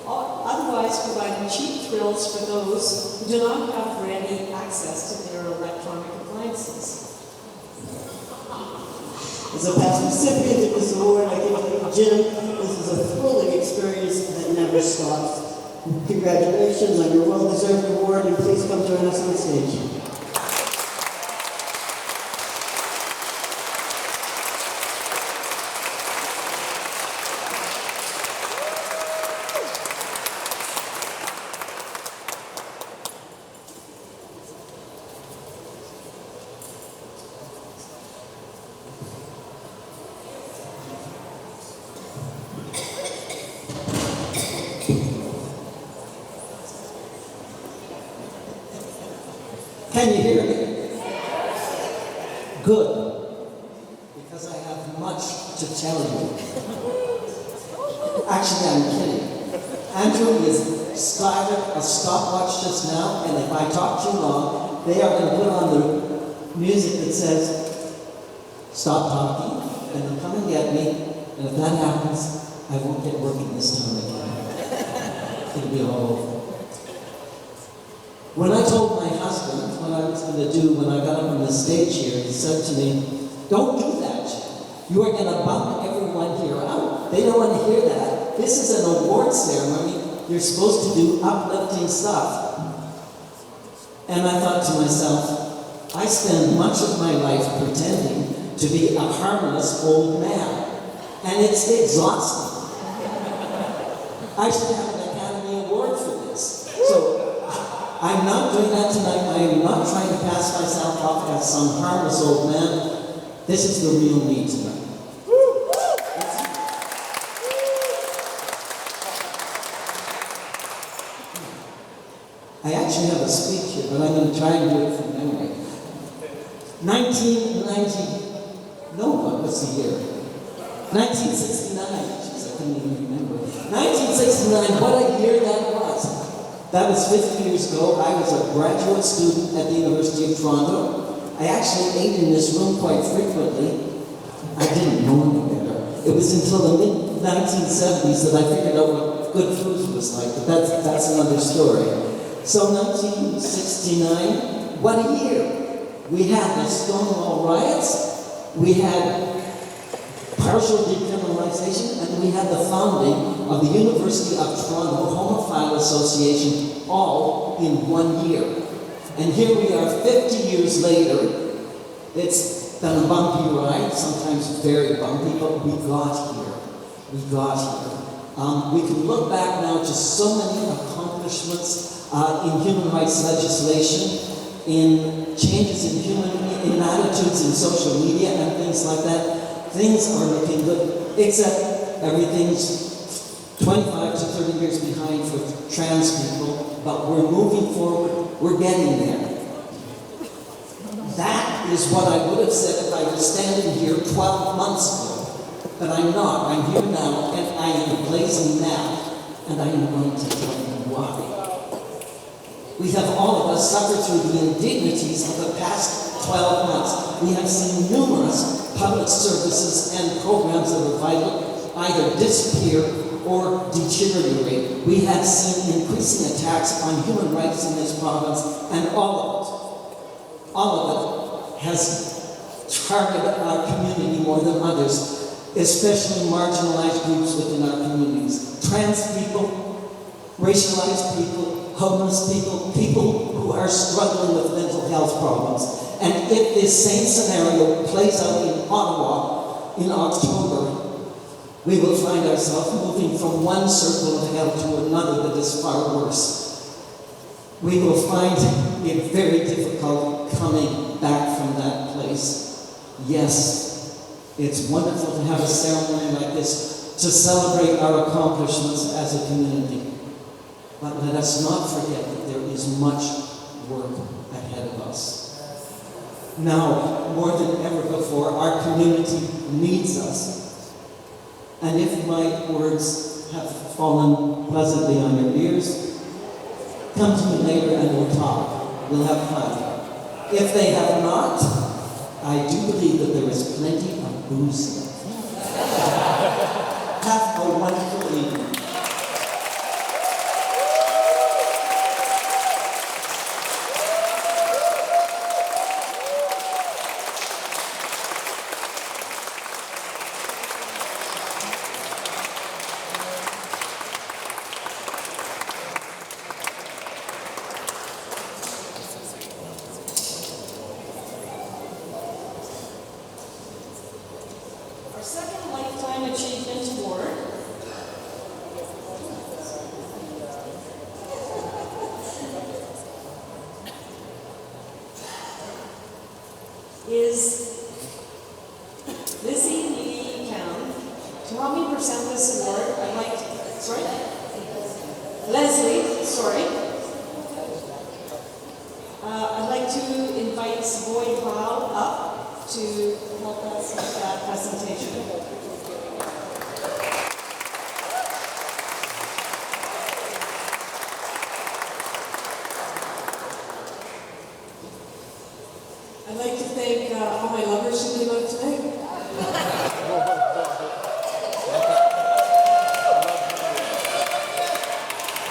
otherwise providing cheap thrills for those who do not have ready access to their electronic appliances. As a past recipient of this award, I can tell you, Jim, this is a thrilling experience that never stops. Congratulations on your well-deserved award, and please come join us on stage. Can you hear me? Good. Because I have much to tell you. Actually, I'm kidding. Andrew has started a stopwatch just now, and if I talk too long, they are going to put on the music that says, stop talking, and they'll come and get me, and if that happens, I won't get working this time again. It'll be all over. When I told my husband what I was going to do when I got up on the stage here, he said to me, don't do that. You are going to bump everyone here out. They don't want to hear that. This is an award ceremony. You're supposed to do uplifting stuff. And I thought to myself, I spend much of my life pretending to be a harmless old man. And it's exhausting. I should have an Academy Award for this. So, I'm not doing that tonight. I am not trying to pass myself off as some harmless old man. This is the real me tonight. I actually have a speech here, but I'm going to try and do it from memory. 1990, no, what was the year? 1969. Jeez, I couldn't even remember. 1969, what a year that was. That was 50 years ago. I was a graduate student at the University of Toronto. I actually ate in this room quite frequently. I didn't know any better. It was until the mid-1970s that I figured out what good food was like, but that's another story. So 1969, what a year. We had the Stonewall riots, we had partial decriminalization, and we had the founding of the University of Toronto Homophile Association, all in 1 year. And here we are 50 years later. It's been a bumpy ride, sometimes very bumpy, but we got here. We got here. We can look back now to so many accomplishments in human rights legislation, in changes in attitudes in social media and things like that. Things are looking good, except everything's 25 to 30 years behind for trans people, but we're moving forward, we're getting there. That is what I would have said if I was standing here 12 months ago, but I'm not. I'm here now, and I am blazing mad, and I am going to tell you why. We have all of us suffered through the indignities of the past 12 months. We have seen numerous public services and programs that are vital either disappear or deteriorate. We have seen increasing attacks on human rights in this province, and all of it has targeted our community more than others, especially marginalized groups within our communities. Trans people, racialized people, homeless people, people who are struggling with mental health problems. And if this same scenario plays out in Ottawa in October, we will find ourselves moving from one circle of hell to another that is far worse. We will find it very difficult coming back from that place. Yes, it's wonderful to have a ceremony like this to celebrate our accomplishments as a community. But let us not forget that there is much work ahead of us. Now, more than ever before, our community needs us. And if my words have fallen pleasantly on your ears, come to me later and we'll talk. We'll have fun. If they have not, I do believe that there is plenty of booze left. Have a wonderful evening. Our second Lifetime Achievement Award is Lizzie Lee Cowan. To help me present this award, I'd like to, I'd like to invite Savoy Cloud up to help us with that presentation. I'd like to thank all my lovers who came out tonight.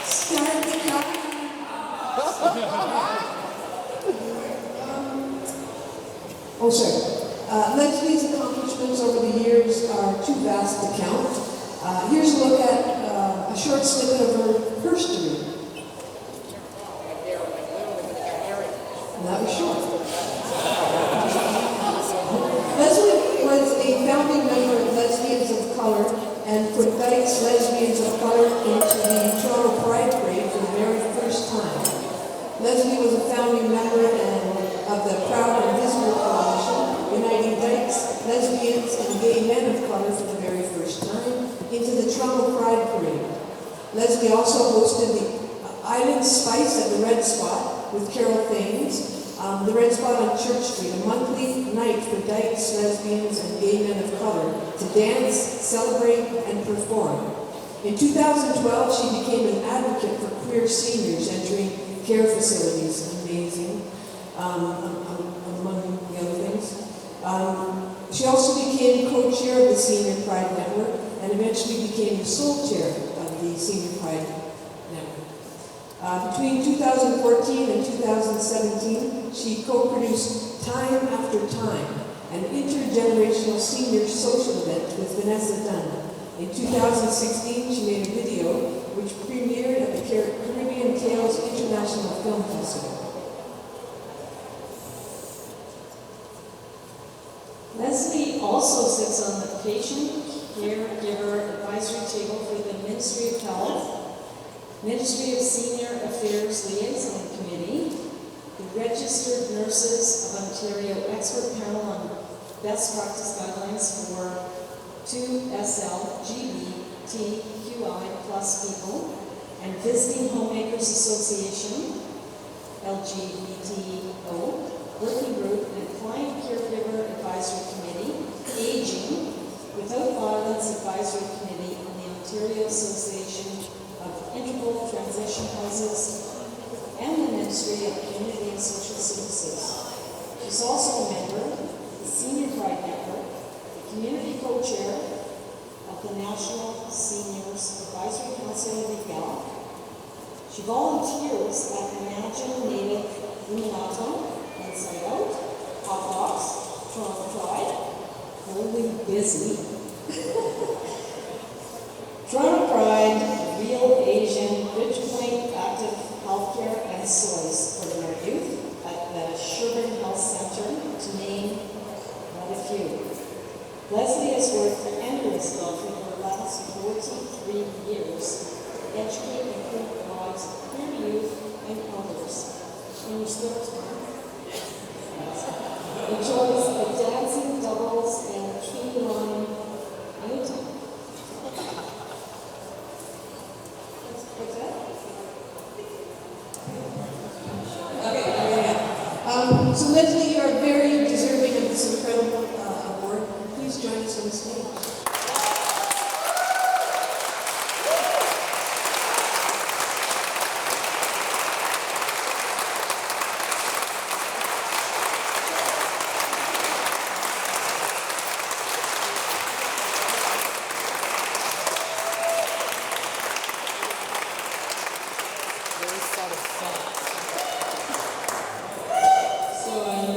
Start the Oh, sir. Leslie's accomplishments over the years are too vast to count. Here's a look at a short snippet of her history. And that was short. Leslie was a founding member of Lesbians of Color and put Dyke's Lesbians of Color into the Toronto Pride Parade for the very first time. Leslie was a founding member of the Proud and Visible Coalition, uniting Dykes, lesbians, and gay men of color for the very first time into the Toronto Pride Parade. Leslie also hosted the Island Spice at the Red Spot with Carol Thames, the Red Spot on Church Street, a monthly night for Dykes, lesbians, and gay men of color to dance, celebrate, and perform. In 2012, she became an advocate for queer seniors entering care facilities. Amazing. Among the other things. She also became co-chair of the Senior Pride Network and eventually became the sole chair of the Senior Pride Network. Between 2014 and 2017, she co-produced Time After Time, an intergenerational senior social event with Vanessa Dunn. In 2016, she made a video which premiered at the Caribbean Tales International Film Festival. Leslie also sits on the Patient Caregiver Advisory Table for the Ministry of Health, Ministry of Senior Affairs Liaison Committee, the Registered Nurses of Ontario Expert Panel on Best Practice Guidelines for 2SL LGBTQI+ people, and Visiting Homemakers Association, LGBTO, Working Group and Client Caregiver Advisory Committee, Aging, Without Violence Advisory Committee, and the Ontario Association of Integral Transition Houses, and the She volunteers at Imagine Native Minato, Inside Out, Hot Box, Toronto Pride, holy busy. Toronto Pride, Real Asian, Ridgepoint Active Healthcare and Source for their youth at the Sherburne Health Center, to name but a few. Leslie has worked endlessly for the last 43 years to educate and improve the lives of queer youth and elders. And you still enjoys the dancing doubles and key line anytime. What's that? Okay, so Leslie, you are very deserving of this incredible award. Please join us on the stage.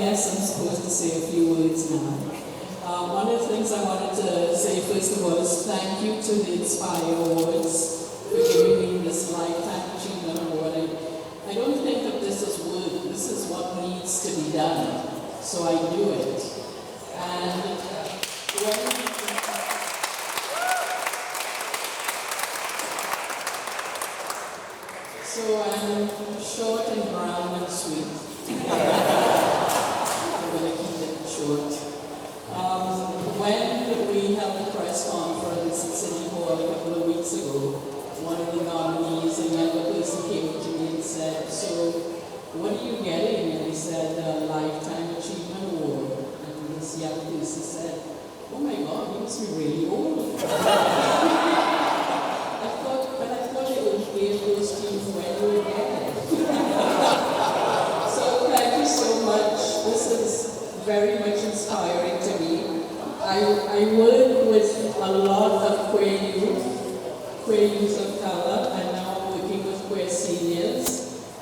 Yes, I'm supposed to say a few words now. One of the things I wanted to say first of all is thank you to the Inspire Awards for giving me this Lifetime Achievement Award. I don't think of this as work, this is what needs to be done. So I do it. And so I'm short and brown and sweet. When we held the press conference at City Hall a couple of weeks ago, one of the nominees, a younger person, came to me and said, "So, what are you getting?" And he said, "A Lifetime Achievement Award." And this young person said, "Oh my God, he must be really old." I thought it would give those to you when you were dead. So thank you so much. This is very much inspiring to me. I work with a lot of queer youth of color, and now I'm working with queer seniors.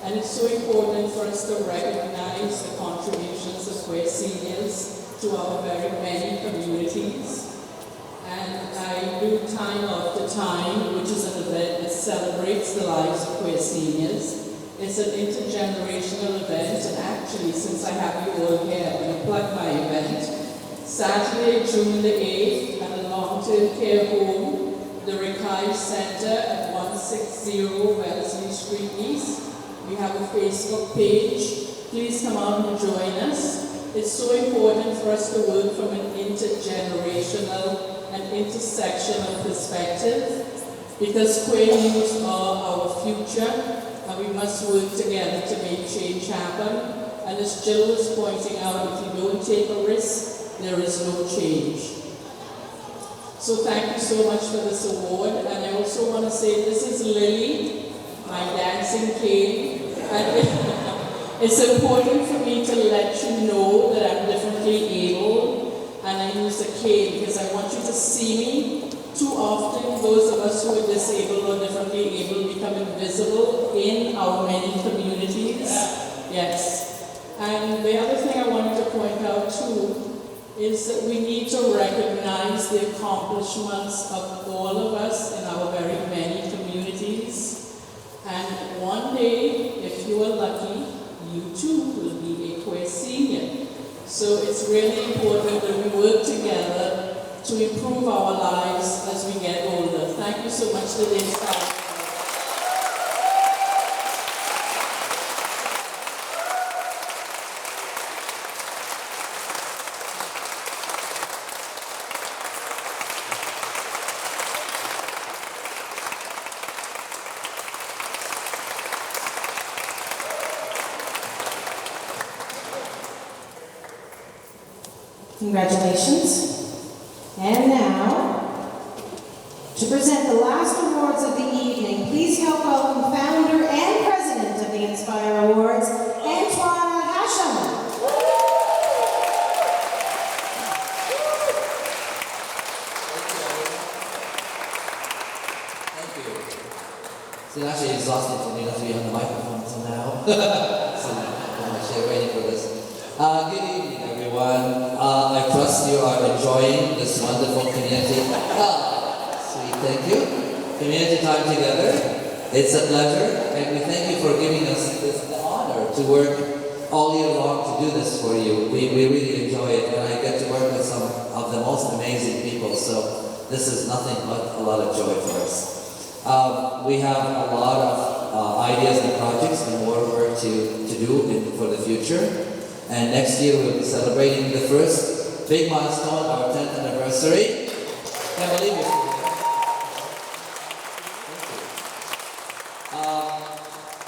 And it's so important for us to recognize the contributions of queer seniors to our very many communities. And I do Time After Time, which is an event that celebrates the lives of queer seniors. It's an intergenerational event, and actually, since I have you all here, I'm going to plug my event. Saturday, June the 8th, at the long-term care home, the Rekai Center at 160 Wellesley Street East. We have a Facebook page. Please come out and join us. It's so important for us to work from an intergenerational and intersectional perspective, because queer youth are our future, and we must work together to make change happen. And as Jill was pointing out, if you don't take a risk, there is no change. So thank you so much for this award. And I also want to say this is Lily, my dancing cane. And it's important for me to let you know that I'm differently able, and I use a cane because I want you to see me. Too often, those of us who are disabled or differently able become invisible in our many communities. Yes. And the other thing I wanted to point out too is that we need to recognize the accomplishments of all of us in our very many communities. And one day, if you are lucky, you too will be a queer senior. So it's really important that we work together to improve our lives as we get older. Thank you so much, Lily. Congratulations. And now, to present the last awards of the evening, please help welcome founder and president of the Inspire Awards, Antoine Hashem. It's actually exhausting for me that we So, I'm actually waiting for this. Good evening, everyone. I trust you are enjoying this wonderful community. Sweet, thank you. Community time together. It's a pleasure, and we thank you for giving us the honor to work all year long to do this for you. We really enjoy it, and I get to work with some of the most amazing people, so this is nothing but a lot of joy for us. We have a lot of ideas and projects and more work to do for the future, and next year we'll be celebrating the first big milestone, our 10th anniversary. Can't believe it.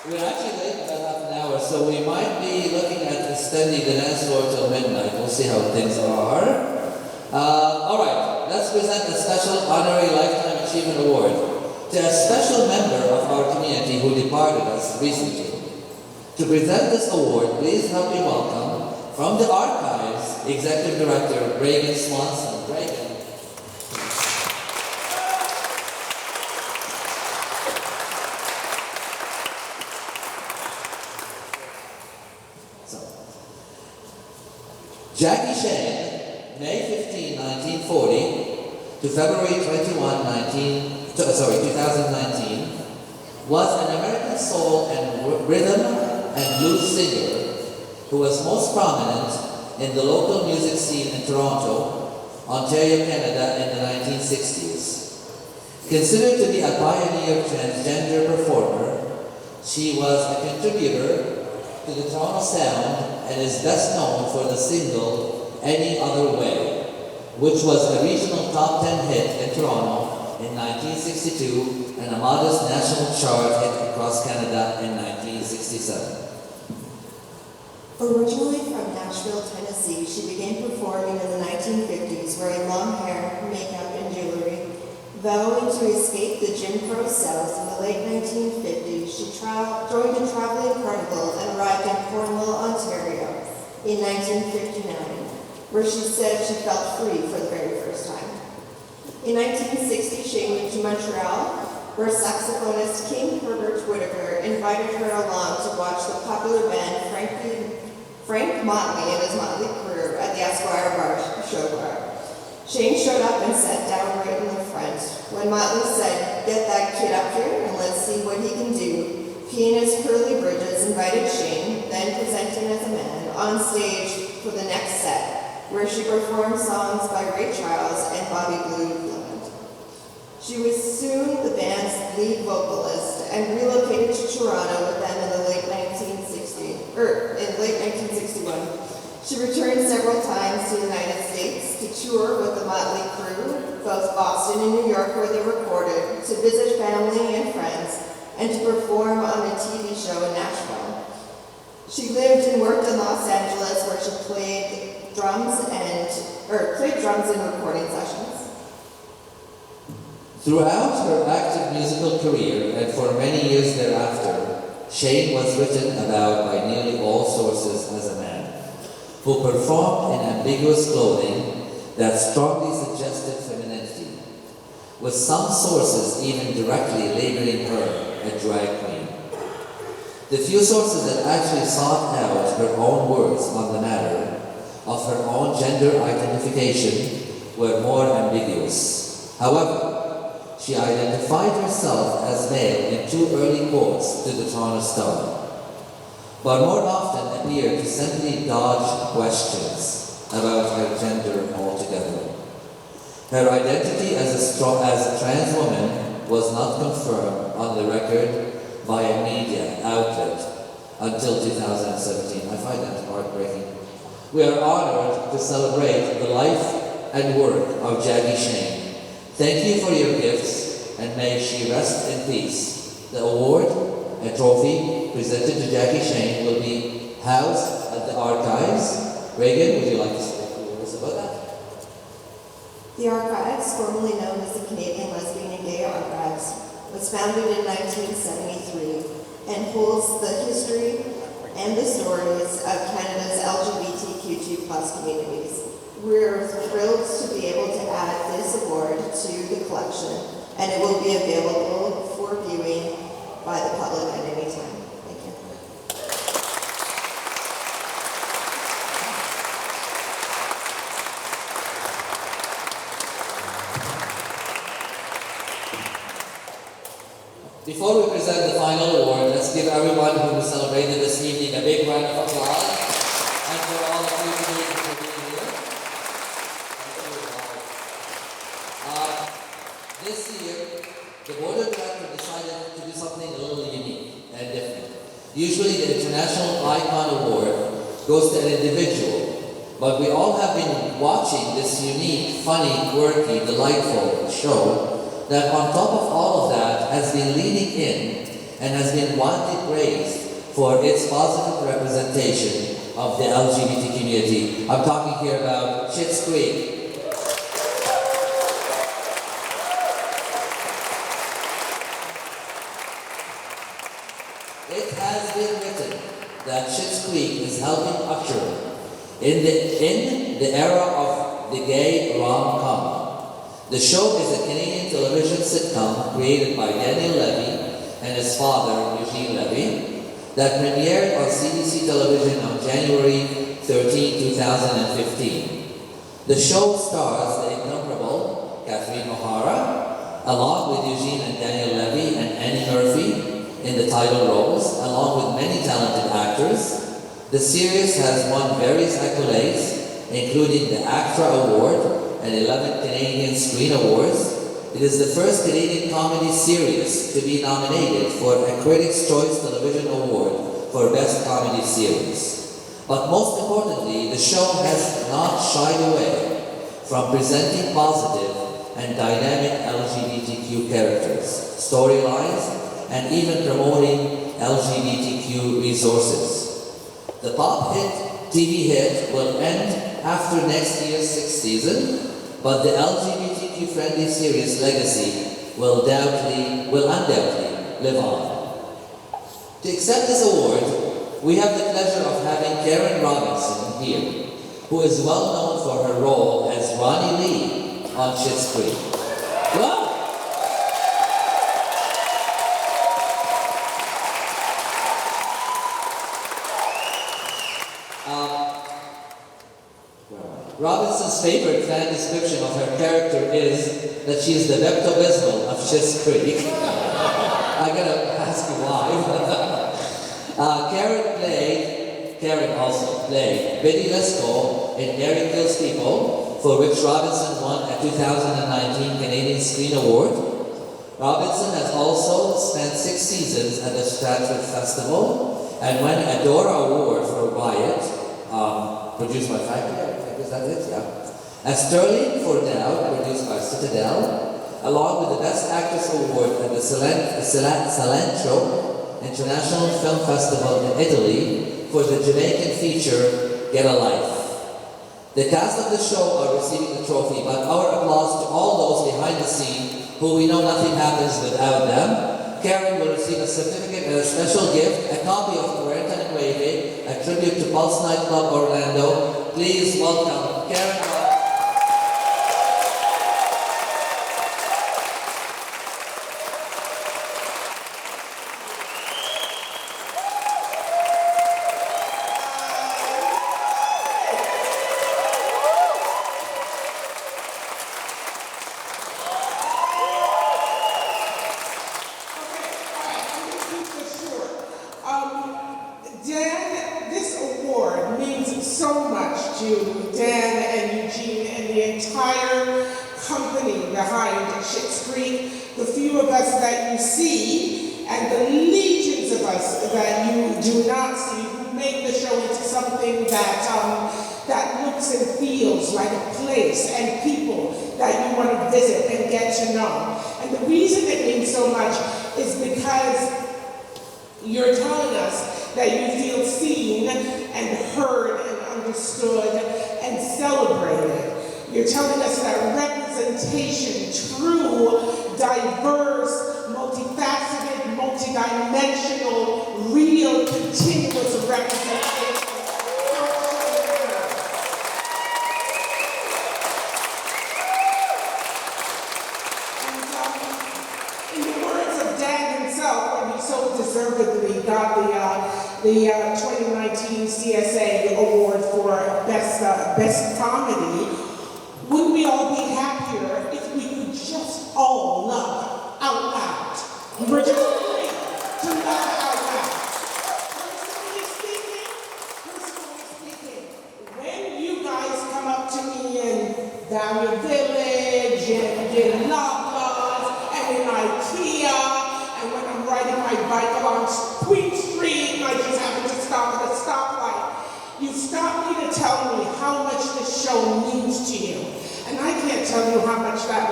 We're actually late about half an hour, so we might be looking at extending the dance floor till midnight. We'll see how things are. All right, let's present a special honorary Lifetime Achievement Award to a special member of our community who departed us recently. To present this award, please help me welcome from the Archives, Executive Director Reagan Swanson. Reagan. Jackie Shane, May 15, 1940 to February 21, 2019, was an American soul and rhythm and blues singer who was most prominent in the local music scene in Toronto, Ontario, Canada in the 1960s. Considered to be a pioneer transgender performer, she was a contributor to the Toronto Sound and is best known for the single Any Other Way, which was a regional top 10 hit in Toronto in 1962 and a modest national chart hit across Canada in 1967. Originally from Nashville, Tennessee, she began performing in the 1950s wearing long hair, makeup, and jewelry. Vowing to escape the Jim Crow South in the late 1950s, she joined a traveling carnival and arrived in Cornwall, Ontario in 1959, where she said she felt free for the very first time. In 1960, she moved to Montreal, where saxophonist King Herbert Whittaker invited her along to watch the popular band Frank Motley and his Motley crew at the Esquire Show Bar. Shane showed up and sat down right in the front. When Motley said, "Get that kid up here and let's see what he can do," he and his Curly Bridges invited Shane, then presenting as a man, on stage for the next set, where she performed songs by Ray Charles and Bobby Blue Blunt. She was soon the band's lead vocalist and relocated to Toronto with them in late 1961. She returned several times to the United States to tour with the Motley crew, both Boston and New York where they recorded, to visit family and friends, and to perform on a TV show in Nashville. She lived and worked in Los Angeles where she played drums in recording sessions. Throughout her active musical career and for many years thereafter, Shane was written about by nearly all sources as a man who performed in ambiguous clothing that strongly suggested femininity, with some sources even directly labeling her a drag queen. The few sources that actually sought out her own words on the matter of her own gender identification were more ambiguous. However, she identified herself as male in two early quotes to the Toronto Star, but more often appeared to simply dodge questions about her gender altogether. Her identity as a trans woman was not confirmed on the record by a media outlet until 2017. I find that heartbreaking. We are honored to celebrate the life and work of Jackie Shane. Thank you for your gifts, and may she rest in peace. The award and trophy presented to Jackie Shane will be housed at the Archives. Reagan, would you like to say a few words about that? The Archives, formerly known as the Canadian Lesbian and Gay Archives, was founded in 1973 and holds the history and the stories of Canada's LGBTQ2+ communities. We're thrilled to be able to add this award to the collection, and it will be available for viewing by the public at any time. Thank you. final award. Let's give everyone who celebrated this evening a big round of applause. And for all of you for being here. This year, the board of directors decided to do something a little unique and different. Usually the International Icon Award goes to an individual, but we all have been watching this unique, funny, quirky, delightful show that on top of all of that has been leaning in and has been widely praised for its positive representation of the LGBT community. I'm talking here about Schitt's Creek. It has been written that Schitt's Creek is helping usher in the era of the gay rom-com. The show is a Canadian television sitcom created by Daniel Levy and his father, Eugene Levy, that premiered on CBC television on January 13, 2015. The show stars the incomparable Catherine O'Hara, along with Eugene and Daniel Levy and Annie Murphy, in the title roles, along with many talented actors. The series has won various accolades, including the ACTRA Award and 11 Canadian Screen Awards. It is the first Canadian comedy series to be nominated for a Critics' Choice Television Award for Best Comedy Series. But most importantly, the show has not shied away from presenting positive and dynamic LGBTQ characters, storylines, and even promoting LGBTQ resources. The pop hit, TV hit, will end after next year's 6th season, but the LGBTQ-friendly series legacy will undoubtedly live on. To accept this award, we have the pleasure of having Karen Robinson here, who is well known for her role as Ronnie Lee on Schitt's Creek. Well, Robinson's favorite fan description of her character is that she is the Pepto-Bismol of Schitt's Creek. I gotta ask you why. Karen also played Biddy Lesko in Mary Kills People, for which Robinson won a 2019 Canadian Screen Award. Robinson has also spent 6 seasons at the Stratford Festival and won a Dora Award for Riot, produced by Factory. Is that it? Yeah. A Sterling for Dow, produced by Citadel, along with the Best Actress Award at the Salento International Film Festival in Italy for the Jamaican feature Get a Life. The cast of the show are receiving the trophy, but our applause to all those behind the scene who we know nothing happens without them. Karen will receive a certificate and a special gift, a copy of Quarenta and Nueve, a tribute to Pulse Nightclub Orlando. Please welcome Karen. Dan, this award means so much to Dan and Eugene and the entire company behind Schitt's Creek, the few of us that you see, and the legions of us that you do not see, who make the show into something that looks and feels like a place and people that you want to visit and get to know. And the reason it means so much is because you're telling us that you feel seen and heard and understood and celebrated. You're telling us that representation, true, diverse, multifaceted, multidimensional, real, continuous representation. In the words of Dan himself, when he so deservedly got the 2019 CSA Award for Best Comedy, wouldn't we all be happier if we could just all love out loud? We're just free to love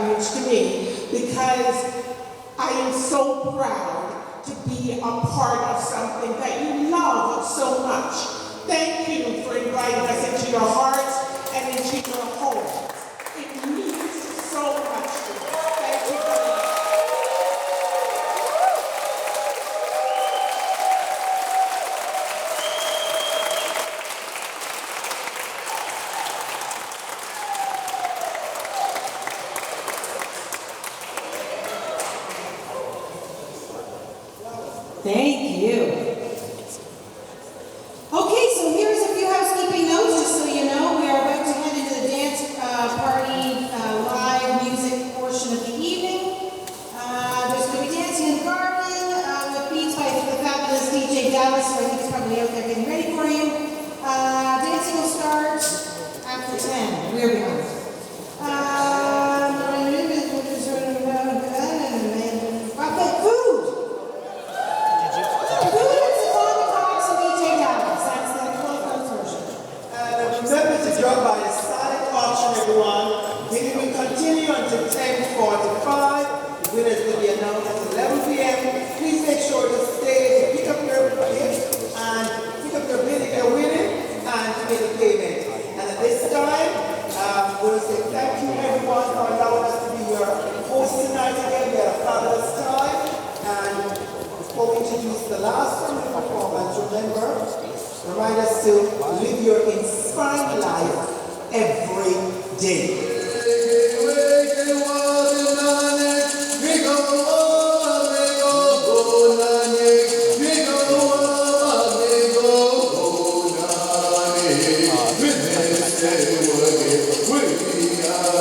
huge to me because I am so proud to be a part of something that you love so much. Thank you for inviting us into your hearts and into your homes. It means so much to me. Thank you very much. Thank you. Okay, so here's a few housekeeping notes, just so you know. We are about to head into the dance party live music portion of the evening. There's going to be dancing in the garden with beats by the fabulous DJ Dallas, who I think is probably out there getting ready for you. Dancing will start after 10. We're behind. Food! Remember to drop by the silent auction, everyone. Meeting will continue until 10:45. The winners will be announced at 11 p.m. Please make sure to stay to pick up your gift and pick up your bid if you're winning and to make the payment. And at this time, we'll say thank you everyone for allowing us to be your host tonight again. We had a fabulous time. And before we introduce the last one, the performance, remind us to live your inspiring life every day. We are